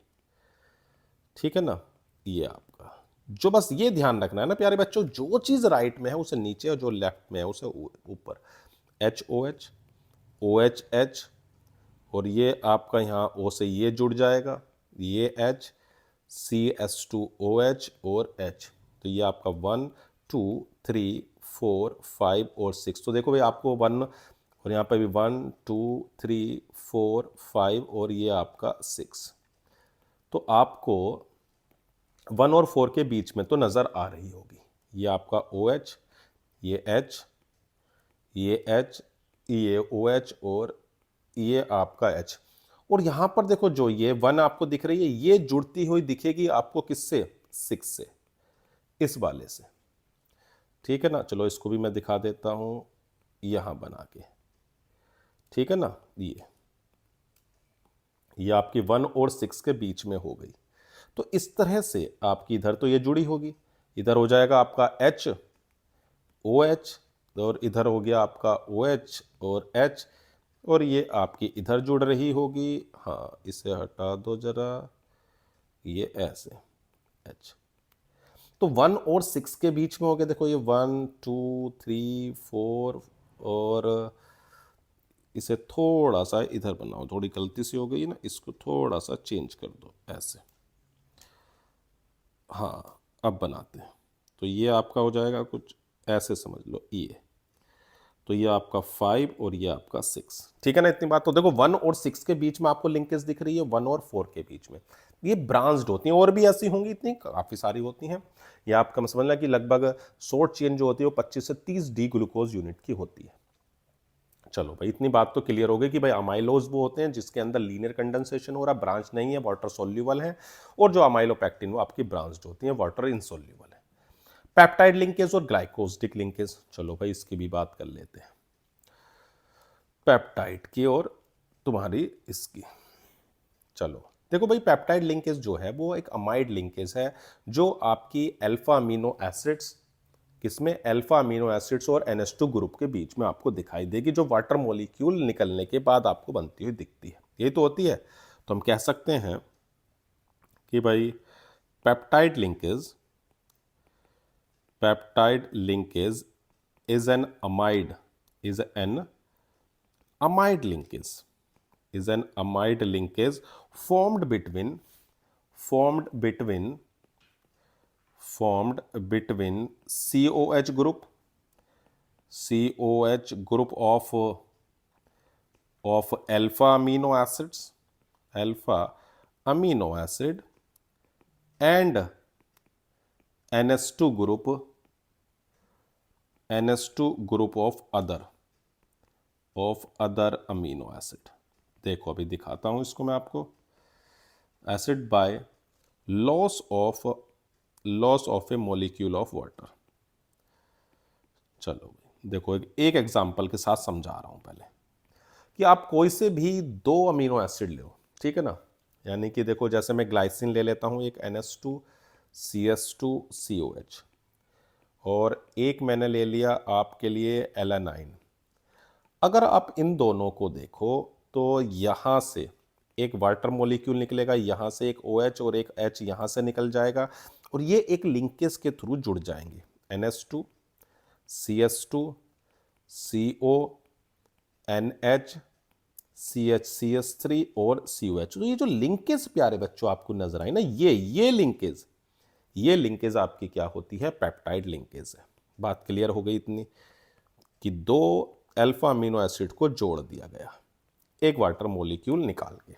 Speaker 1: ठीक है ना। ये आपका जो, बस ये ध्यान रखना है ना प्यारे बच्चों, जो चीज राइट में है उसे नीचे और जो लेफ्ट में है उसे ऊपर। HOH, OHH, और ये आपका यहाँ O से ये जुड़ जाएगा, ये H, CS2OH और H। तो ये आपका 1, 2, 3, 4, 5 और 6। तो देखो भाई आपको 1 और यहाँ पे भी 1, 2, 3, 4, 5 और ये आपका 6। तो आपको 1 और 4 के बीच में तो नज़र आ रही होगी। ये आपका OH, ये H, ये H, ये OH और ये आपका H। और यहां पर देखो जो ये 1 आपको दिख रही है, ये जुड़ती हुई दिखेगी आपको किससे? 6 से, इस वाले से, ठीक है ना। चलो इसको भी मैं दिखा देता हूं यहां बना के, ठीक है ना। ये आपकी 1 और 6 के बीच में हो गई। तो इस तरह से आपकी इधर तो ये जुड़ी होगी, इधर हो जाएगा आपका H, OH, और इधर हो गया आपका OH और H, और ये आपकी इधर जुड़ रही होगी। हाँ इसे हटा दो जरा, ये ऐसे H। तो 1 और 6 के बीच में हो गया। देखो ये 1, 2, 3, 4, और इसे थोड़ा सा इधर बनाओ, थोड़ी गलती से हो गई ना, इसको थोड़ा सा चेंज कर दो ऐसे। हाँ अब बनाते हैं। तो ये आपका हो जाएगा कुछ ऐसे, समझ लो ये। तो ये आपका 5 और ये आपका 6, ठीक है ना। इतनी बात तो देखो 1 और 6 के बीच में आपको लिंकेज दिख रही है, 1 और 4 के बीच में ये ब्रांच्ड होती हैं, और भी ऐसी होंगी, इतनी काफ़ी सारी होती हैं। ये आपका समझना कि लगभग शॉर्ट चेन जो होती है वो 25 से 30 डी ग्लूकोज यूनिट की होती है। चलो भाई इतनी बात तो क्लियर हो गई कि भाई अमाइलोज वो होते हैं जिसके अंदर लीनियर कंडेंसेशन हो रहा, ब्रांच नहीं है, वाटर सोल्यूबल है। और जो अमाइलोपेक्टिन वो आपकी ब्रांच्ड होती है, वाटर इनसोल्यूबल है। पेप्टाइड लिंकेज और ग्लाइकोसिडिक लिंकेज, चलो भाई इसकी भी बात कर लेते हैं, पेप्टाइड की और तुम्हारी इसकी। चलो देखो भाई पेप्टाइड लिंकेज जो है वो एक अमाइड लिंकेज है, जो आपकी अल्फा अमीनो एसिड्स, किसमें? अल्फा अमीनो एसिड्स और NH2 ग्रुप के बीच में आपको दिखाई देगी, जो वाटर मॉलिक्यूल निकलने के बाद आपको बनती हुई दिखती है। ये तो होती है। तो हम कह सकते हैं कि भाई peptide linkage, peptide linkage is an amide, is an amide linkage, is an amide linkage formed between formed between COH group, COH group of alpha amino acids, alpha amino acid, and NH2 group, NH2 group of other amino acid। देखो अभी दिखाता हूं इसको मैं आपको। Acid by loss of A molecule of water. चलो देखो एक एग्जांपल के साथ समझा रहा हूं पहले, कि आप कोई से भी 2 अमीनो एसिड लो, ठीक है ना। यानी कि देखो जैसे मैं ग्लाइसिन ले लेता हूं, एक NH2 CS2 COH, और एक मैंने ले लिया आपके लिए एलानाइन। अगर आप इन दोनों को देखो तो यहां से एक वाटर मॉलिक्यूल निकलेगा, यहां से एक OH और एक H यहां से निकल जाएगा, और ये एक लिंकेज के थ्रू जुड़ जाएंगे। NH2 CS2 CO NH CH और COH। तो ये जो लिंकेज प्यारे बच्चों आपको नजर आई ना, ये लिंकेज आपकी क्या होती है, पेप्टाइड लिंकेज है। बात क्लियर हो गई इतनी कि दो अल्फा अमीनो एसिड को जोड़ दिया गया एक वाटर मॉलिक्यूल निकाल के।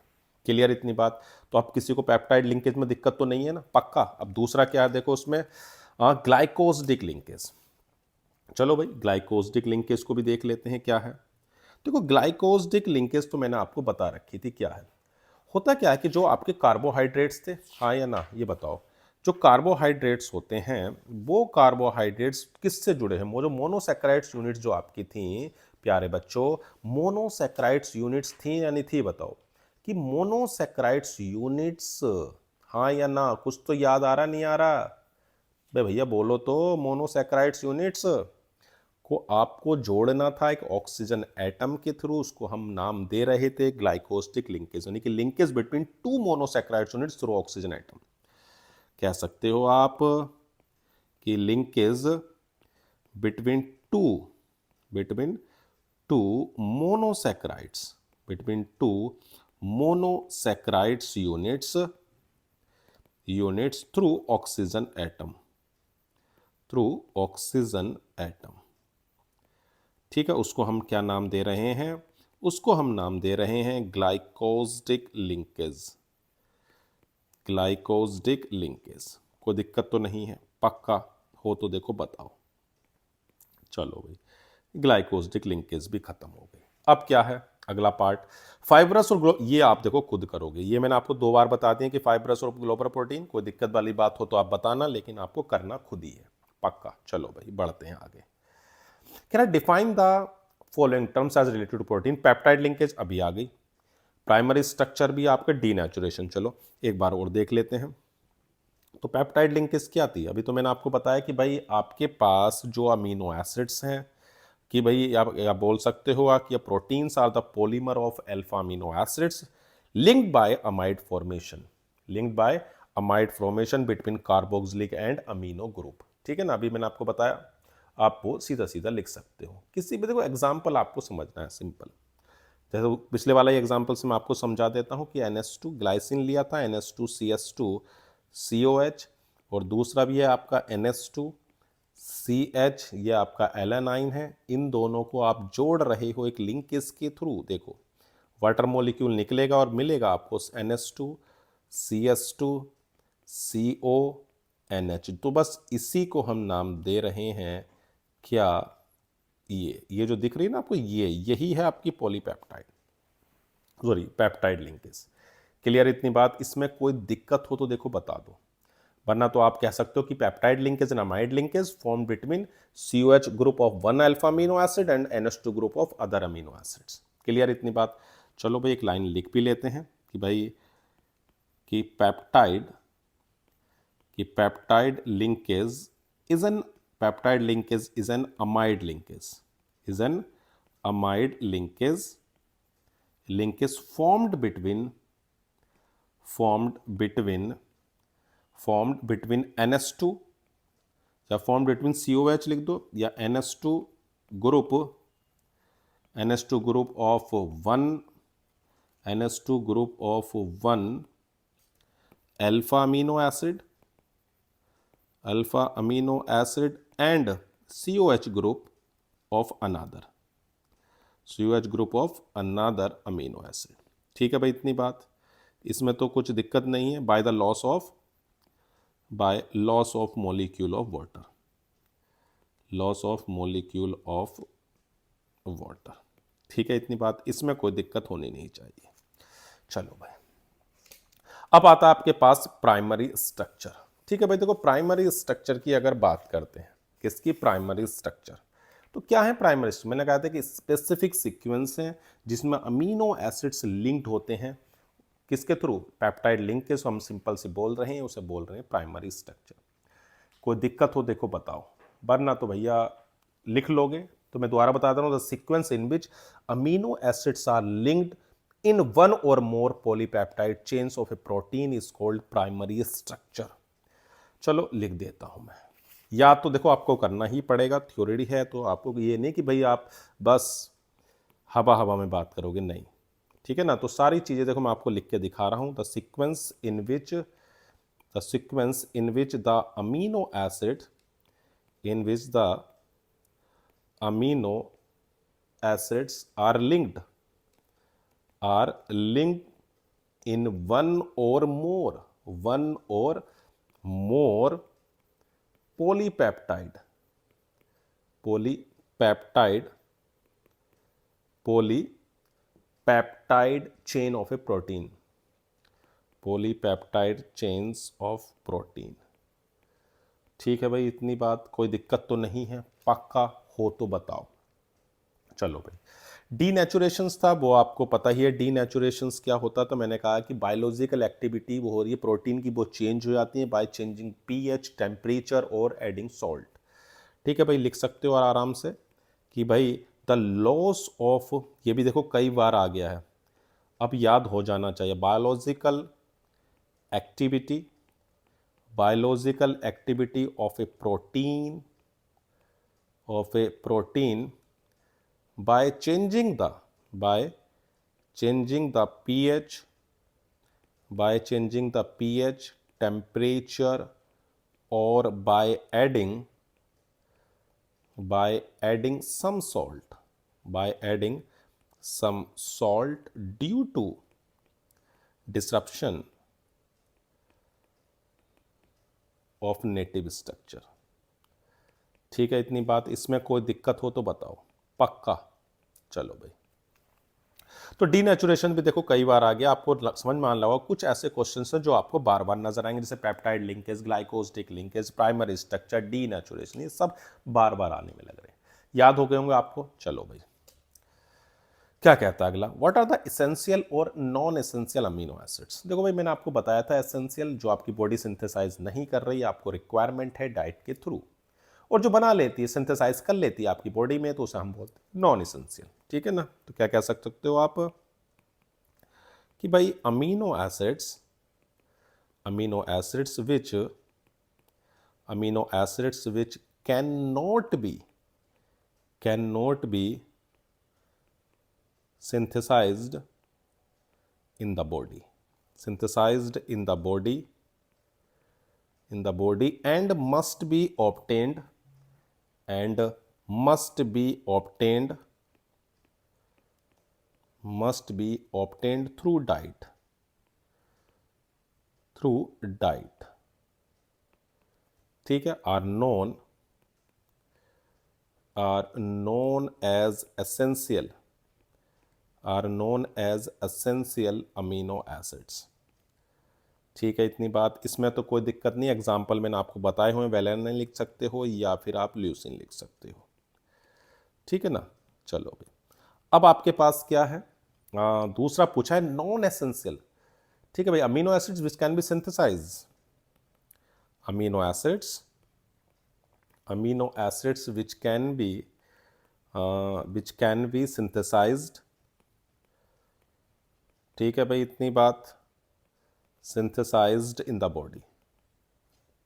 Speaker 1: क्लियर इतनी बात। तो अब किसी को पेप्टाइड लिंकेज में दिक्कत तो नहीं है ना, पक्का। अब दूसरा क्या है देखो उसमें, ग्लाइकोसिडिक लिंकेज। चलो भाई ग्लाइकोसिडिक लिंकेज को भी देख लेते हैं क्या है। देखो ग्लाइकोसिडिक लिंकेज तो मैंने आपको बता रखी थी क्या है। होता क्या है कि जो आपके कार्बोहाइड्रेट्स थे, हाँ या ना ये बताओ, जो कार्बोहाइड्रेट्स होते हैं वो कार्बोहाइड्रेट्स किससे जुड़े हैं, वो जो मोनोसैकेराइड्स यूनिट्स जो आपकी थी प्यारे बच्चों, मोनोसैकेराइड्स यूनिट्स थी या नहीं थी, बताओ कि मोनोसैकेराइड्स यूनिट्स, हाँ या ना, कुछ तो याद आ रहा नहीं आ रहा बे भैया, बोलो तो। मोनोसैकेराइड्स यूनिट्स को आपको जोड़ना था एक ऑक्सीजन एटम के थ्रू, उसको हम नाम दे रहे थे ग्लाइकोस्टिक लिंकेज, यानी कि linkage between two monosaccharides units through oxygen atom. कह सकते हो आप कि linkage between two monosaccharides, between two monosaccharides units through oxygen atom, ठीक है। उसको हम क्या नाम दे रहे हैं, उसको हम नाम दे रहे हैं ग्लाइकोसिडिक लिंकेज। कोई दिक्कत तो नहीं है, पक्का हो तो देखो बताओ। चलो भाई ग्लाइकोसिडिक लिंकेज भी खत्म हो गई। अब क्या है अगला पार्ट, फाइब्रस और ये आप देखो खुद करोगे, ये मैंने आपको 2 बार बता दिया कि फाइब्रस और ग्लोबुलर प्रोटीन, कोई दिक्कत वाली बात हो तो आप बताना, लेकिन आपको करना खुद ही है, पक्का। चलो भाई बढ़ते हैं आगे। कह रहा define the following terms as related to protein. Peptide linkage अभी आ गई, प्राइमरी स्ट्रक्चर भी आपका डीनेचुरेशन। चलो एक बार और देख लेते हैं। तो पेप्टाइड लिंकेज क्या थी, अभी तो मैंने आपको बताया कि भाई आपके पास जो अमीनो एसिड्स हैं, कि भाई आप बोल सकते हो कि proteins are the polymer of alpha amino acids linked by amide formation between carboxylic and amino group. ठीक है ना, अभी मैंने आपको बताया, आप वो सीधा सीधा लिख सकते हो। किसी भी देखो एग्जाम्पल आपको समझना है, सिंपल। जैसे पिछले वाला एग्जाम्पल से मैं आपको समझा देता हूँ कि NH2 ग्लाइसिन लिया था, NH2CH2COH, और दूसरा भी है आपका NH2CH, ये आपका एलानाइन है। इन दोनों को आप जोड़ रहे हो एक लिंकेज के थ्रू। देखो वाटर मॉलिक्यूल निकलेगा और मिलेगा आपको NH2CH2CONH। तो बस इसी को हम नाम दे रहे हैं क्या, ये जो दिख रही है ना आपको, यही है आपकी polypeptide, sorry peptide linkage. Clear इतनी बात। इसमें कोई दिक्कत हो तो देखो बता दो, वरना तो आप कह सकते हो कि peptide linkage and amide linkage form between COH group of 1 alpha amino acid and NH2 group of other amino acids. Clear इतनी बात। चलो भाई एक लाइन लिख भी लेते हैं कि भाई कि peptide linkage is an amide linkage formed between NH2 या formed between COH लिख दो, या NH2 group of one alpha amino acid and COH group of another amino acid. ठीक है भाई इतनी बात, इसमें तो कुछ दिक्कत नहीं है। By loss of molecule of water. ठीक है इतनी बात, इसमें कोई दिक्कत होनी नहीं चाहिए। चलो भाई अब आता है आपके पास प्राइमरी स्ट्रक्चर। ठीक है भाई देखो प्राइमरी स्ट्रक्चर की अगर बात करते हैं, किसकी, प्राइमरी स्ट्रक्चर। तो क्या है प्राइमरी स्ट्रक्चर, मैंने कहा था कि स्पेसिफिक सीक्वेंस है जिसमें अमीनो एसिड्स लिंक्ड होते हैं, किसके थ्रू, पेप्टाइड लिंकेज। हम सिंपल से बोल रहे हैं, उसे बोल रहे हैं प्राइमरी स्ट्रक्चर। कोई दिक्कत हो देखो बताओ, वरना तो भैया लिख लोगे। तो मैं दोबारा बता दे रहा हूं, the sequence in which amino acids are linked in one or more polypeptide chains of a protein is called primary structure। चलो लिख देता हूं मैं। याद तो देखो आपको करना ही पड़ेगा, थ्योरी है तो आपको ये नहीं कि भाई आप बस हवा में बात करोगे, नहीं, ठीक है ना। तो सारी चीजें देखो मैं आपको लिख के दिखा रहा हूं। The sequence in which the amino acid in which the amino acids are linked in one or more polypeptide chain of a protein, polypeptide chains of protein। ठीक है भाई, इतनी बात, कोई दिक्कत तो नहीं है, पक्का हो तो बताओ। चलो भाई, डीनेचुरेशंस था वो आपको पता ही है। डीनेचुरेशंस क्या होता, तो मैंने कहा कि बायोलॉजिकल एक्टिविटी वो हो रही है प्रोटीन की, वो चेंज हो जाती है बाय चेंजिंग पीएच, टेम्परेचर और एडिंग सॉल्ट। ठीक है भाई, लिख सकते हो और आराम से कि भाई द लॉस ऑफ, ये भी देखो कई बार आ गया है, अब याद हो जाना चाहिए। Biological activity of A protein by changing the pH, temperature, or by adding some salt due to disruption of native structure। ठीक है, इतनी बात, इसमें कोई दिक्कत हो तो बताओ, पक्का। चलो भाई, तो डीनेचुरेशन भी देखो कई बार आ गया, आपको समझ में आने लगा। कुछ ऐसे क्वेश्चंस हैं जो आपको बार बार नजर आएंगे, जैसे peptide linkage, glycosidic linkage, primary structure, denaturation, ये सब बार बार आने में लग रहे हैं। याद हो गए होंगे आपको। चलो भाई, क्या कहता है अगला, व्हाट आर द एसेंशियल और नॉन एसेंशियल अमीनो एसिड्स। देखो भाई, मैंने आपको बताया था एसेंशियल जो आपकी बॉडी सिंथेसाइज नहीं कर रही है, आपको रिक्वायरमेंट है डाइट के थ्रू, और जो बना लेती है, सिंथेसाइज कर लेती है आपकी बॉडी में, तो उसे हम बोलते हैं नॉन एसेंशियल। ठीक है ना। तो क्या कह सकते हो आप कि भाई amino acids which can not B synthesized in the body and must be obtained through diet। ठीक है, are known as essential amino acids। ठीक है, इतनी बात, इसमें तो कोई दिक्कत नहीं। एग्जाम्पल मैंने आपको बताए हुए, वेलेनाइन लिख सकते हो या फिर आप ल्यूसिन लिख सकते हो। ठीक है ना। चलो भाई, अब आपके पास क्या है, दूसरा पूछा है नॉन एसेंशियल। ठीक है भाई, amino acids which can be synthesize, amino acids which can be synthesized. ठीक है भाई, इतनी बात, सिंथेसाइज्ड इन द बॉडी।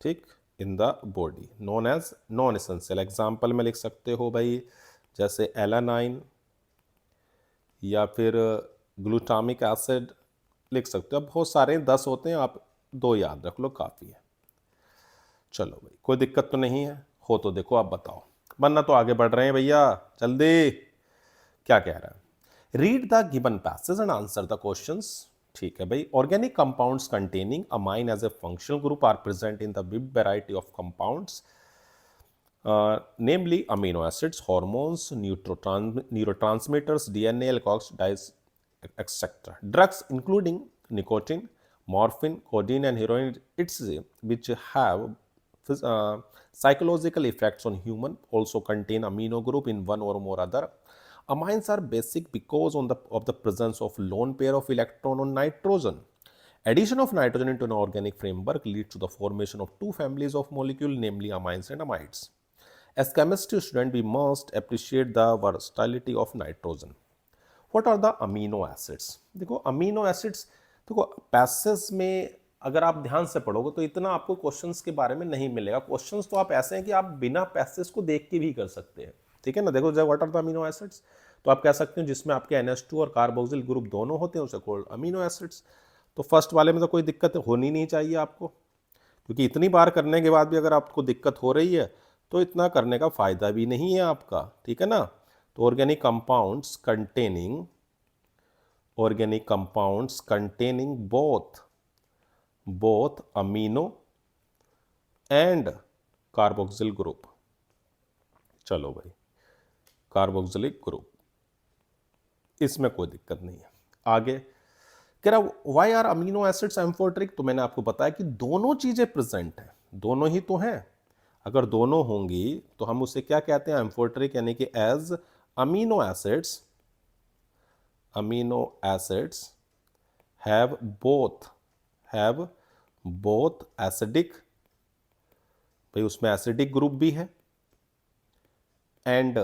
Speaker 1: ठीक, in the body, known as non essential. Example में लिख सकते हो भाई, जैसे एलानाइन या फिर ग्लूटामिक एसिड लिख सकते हो। अब बहुत सारे 10 होते हैं, आप 2 याद रख लो, काफ़ी है। चलो भाई, कोई दिक्कत तो नहीं है, हो तो देखो आप बताओ, वरना तो आगे बढ़ रहे हैं भैया, जल्दी। क्या कह रहा है, read the given passage and answer the questions. ठीक है भाई, organic compounds containing amine as a functional group are present in the big variety of compounds, namely amino acids, hormones, neurotransmitters, DNA, alcohols, dyes, etc. Drugs including nicotine, morphine, codeine, and heroin, which have psychological effects on human, also contain amino group in one or more other. Amines are basic because of the presence of lone pair of electron on nitrogen. Addition of nitrogen into an organic framework leads to the formation of 2 families of molecules, namely amines and amides. As chemistry student, we must appreciate the versatility of nitrogen. What are the amino acids? देखो अमीनो एसिड्स, देखो पैसेज में अगर आप ध्यान से पढ़ोगे तो इतना आपको क्वेश्चंस के बारे में नहीं मिलेगा। क्वेश्चंस तो आप ऐसे हैं कि आप बिना पैसेज को देख के भी कर सकते हैं। ठीक है ना। देखो, what are the amino acids, तो आप कह सकते हो जिसमें आपके NH2 और कार्बोक्सिल ग्रुप दोनों होते हैं उसे कॉल्ड अमीनो एसिड्स। तो फर्स्ट वाले में तो कोई दिक्कत होनी नहीं चाहिए आपको, क्योंकि इतनी बार करने के बाद भी अगर आपको दिक्कत हो रही है तो इतना करने का फायदा भी नहीं है आपका, ठीक है ना। तो organic compounds containing both amino and carboxyl group. चलो भाई, कार्बोक्सिलिक ग्रुप, इसमें कोई दिक्कत नहीं है। आगे कह रहा why are amino acids amphoteric, तो मैंने आपको बताया कि दोनों चीजें प्रेजेंट हैं, दोनों ही तो हैं। अगर दोनों होंगी तो हम उसे क्या कहते हैं, एम्फोटेरिक, यानी कि as amino acids have both acidic, भाई उसमें एसिडिक ग्रुप भी है, एंड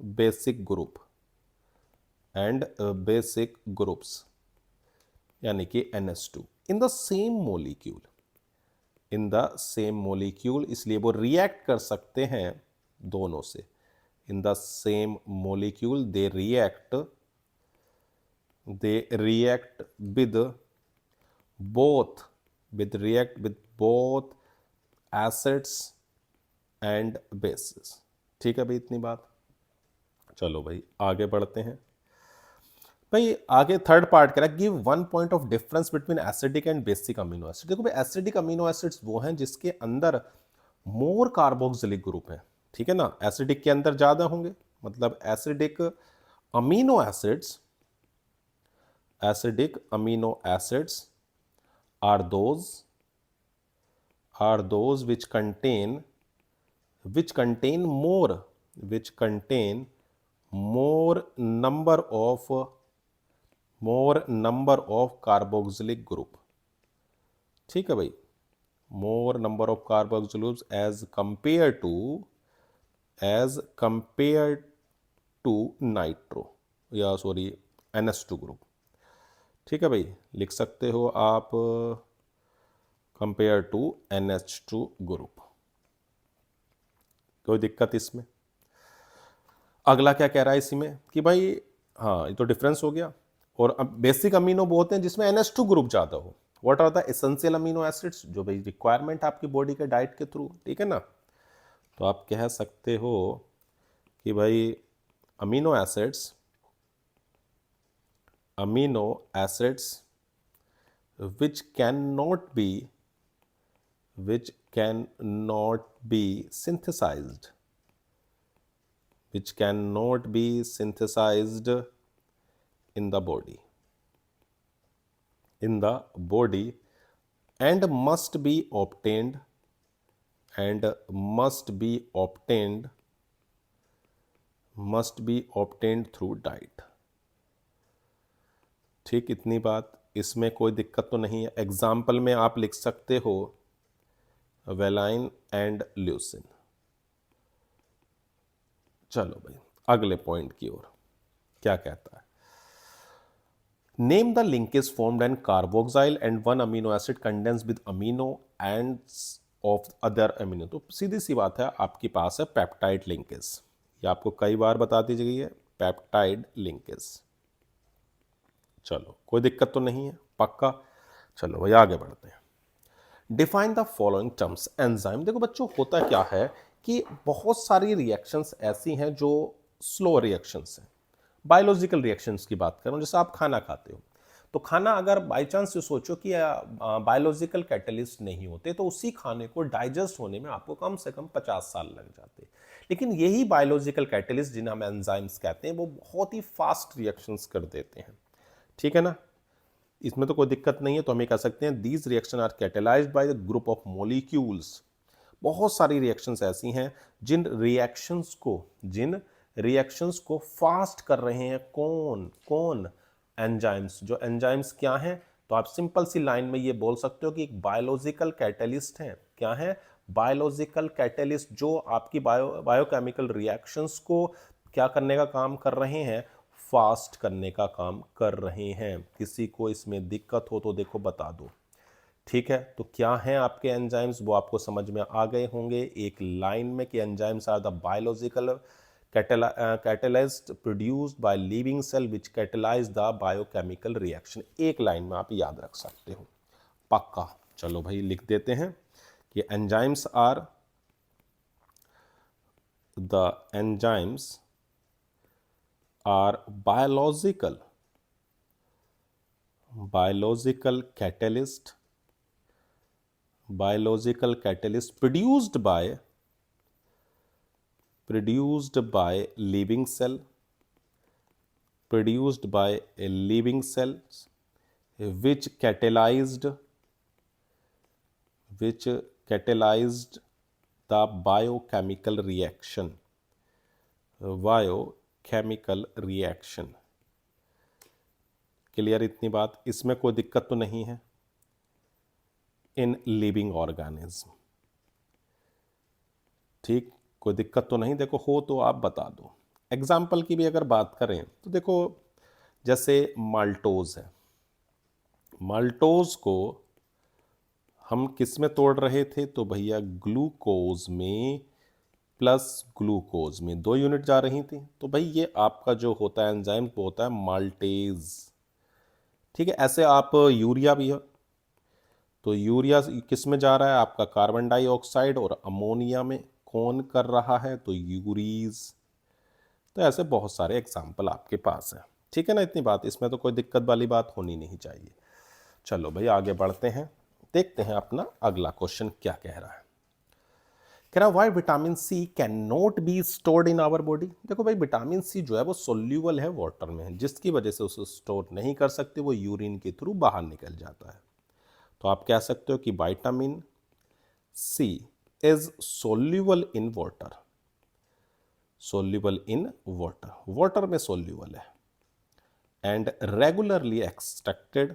Speaker 1: बेसिक ग्रुप्स यानी कि NH2 in the same molecule, इसलिए वो रिएक्ट कर सकते हैं दोनों से। इन the same molecule they react with both acids and bases. ठीक है भाई, इतनी बात। चलो भाई आगे बढ़ते हैं। भाई आगे थर्ड पार्ट कह रहा है give one point of difference between acidic and basic amino acid. देखो भाई, एसिडिक अमीनो एसिड्स वो हैं जिसके अंदर मोर कार्बोक्सिलिक ग्रुप है, ठीक है ना, एसिडिक के अंदर ज्यादा होंगे। मतलब acidic amino acids are those which contain more number of carboxylic group। ठीक है भाई, more number of carboxylic groups as compared to NH2 group. ठीक है भाई, लिख सकते हो आप कंपेयर टू NH2 ग्रुप, कोई दिक्कत इसमें। अगला क्या कह रहा है इसी में कि भाई हाँ, ये तो डिफरेंस हो गया। और अब बेसिक अमीनो वो होते हैं जिसमें NH2 ग्रुप ज्यादा हो। What are the essential amino acids, जो भाई रिक्वायरमेंट आपकी बॉडी के डाइट के थ्रू, ठीक है ना। तो आप कह सकते हो कि भाई amino acids which cannot be synthesized in the body and must be obtained through diet। ठीक, इतनी बात, इसमें कोई दिक्कत तो नहीं है। एग्जाम्पल में आप लिख सकते हो वेलाइन एंड ल्यूसिन। चलो भाई अगले पॉइंट की ओर, क्या कहता है, name the linkage formed and carboxyl and one amino acid condense with amino ends of other amino. तो सीधी सी बात है, आपके पास है पेप्टाइड लिंकेज, ये आपको कई बार बता दी गई है, पेप्टाइड लिंकेज। चलो कोई दिक्कत तो नहीं है, पक्का। चलो भाई आगे बढ़ते हैं। Define the following terms enzyme. देखो बच्चों, होता क्या है कि बहुत सारी रिएक्शंस ऐसी हैं जो स्लो रिएक्शंस हैं। बायोलॉजिकल रिएक्शंस की बात करूं, जैसे आप खाना खाते हो, तो खाना अगर बाई चांस से सोचो कि बायोलॉजिकल कैटलिस्ट नहीं होते तो उसी खाने को डाइजेस्ट होने में आपको कम से कम 50 साल लग जाते। लेकिन यही बायोलॉजिकल कैटलिस्ट जिन्हें हम एंजाइम्स कहते हैं, वो बहुत ही फास्ट रिएक्शंस कर देते हैं, ठीक है ना। इसमें तो कोई दिक्कत नहीं है। तो हम ये कह सकते हैं these reaction are catalyzed by the group of molecules. बहुत सारी रिएक्शंस ऐसी हैं जिन रिएक्शंस को फास्ट कर रहे हैं कौन एंजाइम्स। जो एंजाइम्स क्या हैं, तो आप सिंपल सी लाइन में ये बोल सकते हो कि एक बायोलॉजिकल कैटलिस्ट है। क्या है? बायोलॉजिकल कैटलिस्ट, जो आपकी बायोकेमिकल रिएक्शंस को क्या करने का काम कर रहे हैं, फास्ट करने का काम कर रहे हैं। किसी को इसमें दिक्कत हो तो देखो बता दो, ठीक है। तो क्या हैं आपके एंजाइम्स, वो आपको समझ में आ गए होंगे एक लाइन में कि enzymes are the biological catalyzed produced by living cell which catalyze the biochemical reaction. एक लाइन में आप याद रख सकते हो पक्का। चलो भाई लिख देते हैं कि enzymes are the enzymes are biological catalyst produced by living cells which catalyzed the biochemical reaction। Clear इतनी बात, इसमें कोई दिक्कत तो नहीं है। इन लिविंग ऑर्गेनिज्म, ठीक, कोई दिक्कत तो नहीं। देखो हो तो आप बता दो। एग्जाम्पल की भी अगर बात करें तो देखो जैसे माल्टोज है, माल्टोज को हम किस में तोड़ रहे थे, तो भैया ग्लूकोज में प्लस ग्लूकोज में 2 यूनिट जा रही थी। तो भाई ये आपका जो होता है एंजाइम वो होता है माल्टेज, ठीक है। ऐसे आप यूरिया भी है, तो यूरिया किस में जा रहा है आपका कार्बन डाइऑक्साइड और अमोनिया में, कौन कर रहा है तो यूरीज। तो ऐसे बहुत सारे एग्जाम्पल आपके पास है, ठीक है ना। इतनी बात, इसमें तो कोई दिक्कत वाली बात होनी नहीं चाहिए। चलो भाई आगे बढ़ते हैं, देखते हैं अपना अगला क्वेश्चन क्या कह रहा है। कह रहा why vitamin C can not be stored in our body. देखो भाई विटामिन सी जो है वो सोल्यूबल है वाटर में, जिसकी वजह से उसे स्टोर नहीं कर सकते, वो यूरिन के थ्रू बाहर निकल जाता है। तो आप कह सकते हो कि vitamin C is soluble in water, soluble in water, water में सोल्यूबल है, and regularly extracted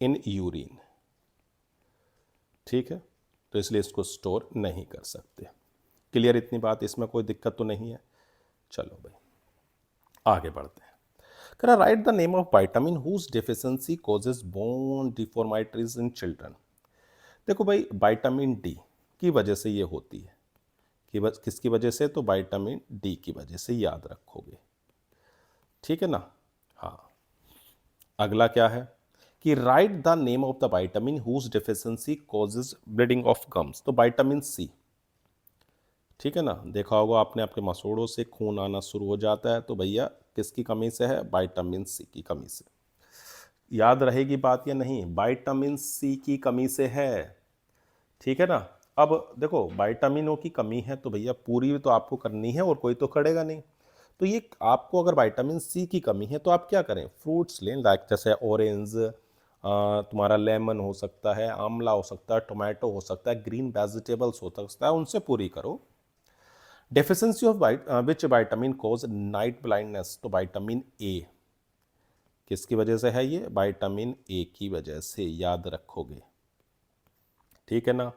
Speaker 1: in urine, ठीक है। तो इसलिए इसको स्टोर नहीं कर सकते। क्लियर इतनी बात, इसमें कोई दिक्कत तो नहीं है। चलो भाई आगे बढ़ते हैं। कह रहा write the name of vitamin whose deficiency causes bone deformities in children. देखो भाई विटामिन डी की वजह से ये होती है, कि किसकी वजह से, तो विटामिन डी की वजह से, याद रखोगे, ठीक है ना। हाँ, अगला क्या है कि write the name of the vitamin whose deficiency causes bleeding of gums. तो विटामिन सी, ठीक है ना। देखा होगा आपने, आपके मसूड़ों से खून आना शुरू हो जाता है, तो भैया किसकी कमी से है, विटामिन सी की कमी से। याद रहेगी बात या नहीं, विटामिन सी की कमी से है, ठीक है ना। अब देखो विटामिनों की कमी है तो भैया पूरी तो आपको करनी है और कोई तो करेगा नहीं। तो ये आपको अगर विटामिन सी की कमी है तो आप क्या करें, फ्रूट्स लें, लाइक जैसे ऑरेंज, तुम्हारा लेमन हो सकता है, आंवला हो सकता है, टोमेटो हो सकता है, ग्रीन वेजिटेबल्स हो सकता है, उनसे पूरी करो। Deficiency of which vitamin cause night blindness. तो विटामिन ए किसकी वजह से है, ये विटामिन ए की वजह से, याद रखोगे, ठीक है ना।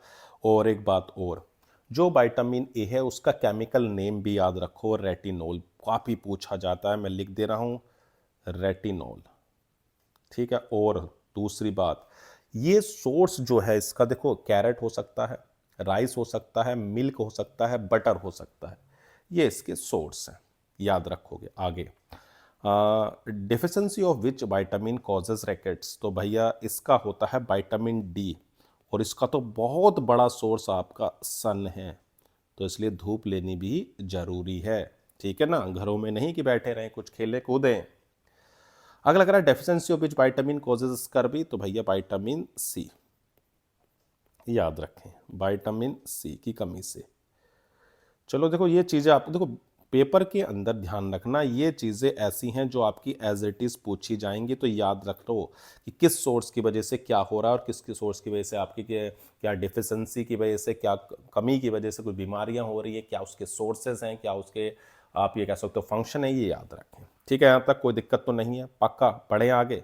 Speaker 1: और एक बात और, जो विटामिन ए है उसका केमिकल नेम भी याद रखो, रेटिनोल। काफ़ी पूछा जाता है, मैं लिख दे रहा हूँ रेटिनोल, ठीक है। और दूसरी बात, ये सोर्स जो है इसका, देखो कैरेट हो सकता है, राइस हो सकता है, मिल्क हो सकता है, बटर हो सकता है, ये इसके सोर्स हैं, याद रखोगे। आगे deficiency of which vitamin causes rackets. तो भैया इसका होता है विटामिन डी, और इसका तो बहुत बड़ा सोर्स आपका सन है, तो इसलिए धूप लेनी भी जरूरी है, ठीक है ना। घरों में नहीं कि बैठे रहें, कुछ खेले कूदें। अगला कह रहा है deficiency of which vitamin causes scurvy. तो भैया विटामिन सी, याद रखें, विटामिन सी की कमी से। चलो देखो ये चीज़ें आप देखो पेपर के अंदर ध्यान रखना, ये चीज़ें ऐसी हैं जो आपकी एज इट इज़ पूछी जाएंगी, तो याद रख लो कि किस सोर्स की वजह से क्या हो रहा है और किसके सोर्स की वजह से आपकी क्या डिफिशेंसी की वजह से, क्या कमी की वजह से कोई बीमारियां हो रही है, क्या उसके सोर्सेज हैं, क्या उसके आप ये कह सकते हो फंक्शन है, ये याद रखें, ठीक है। यहाँ तक कोई दिक्कत तो नहीं है, पक्का। पढ़े आगे।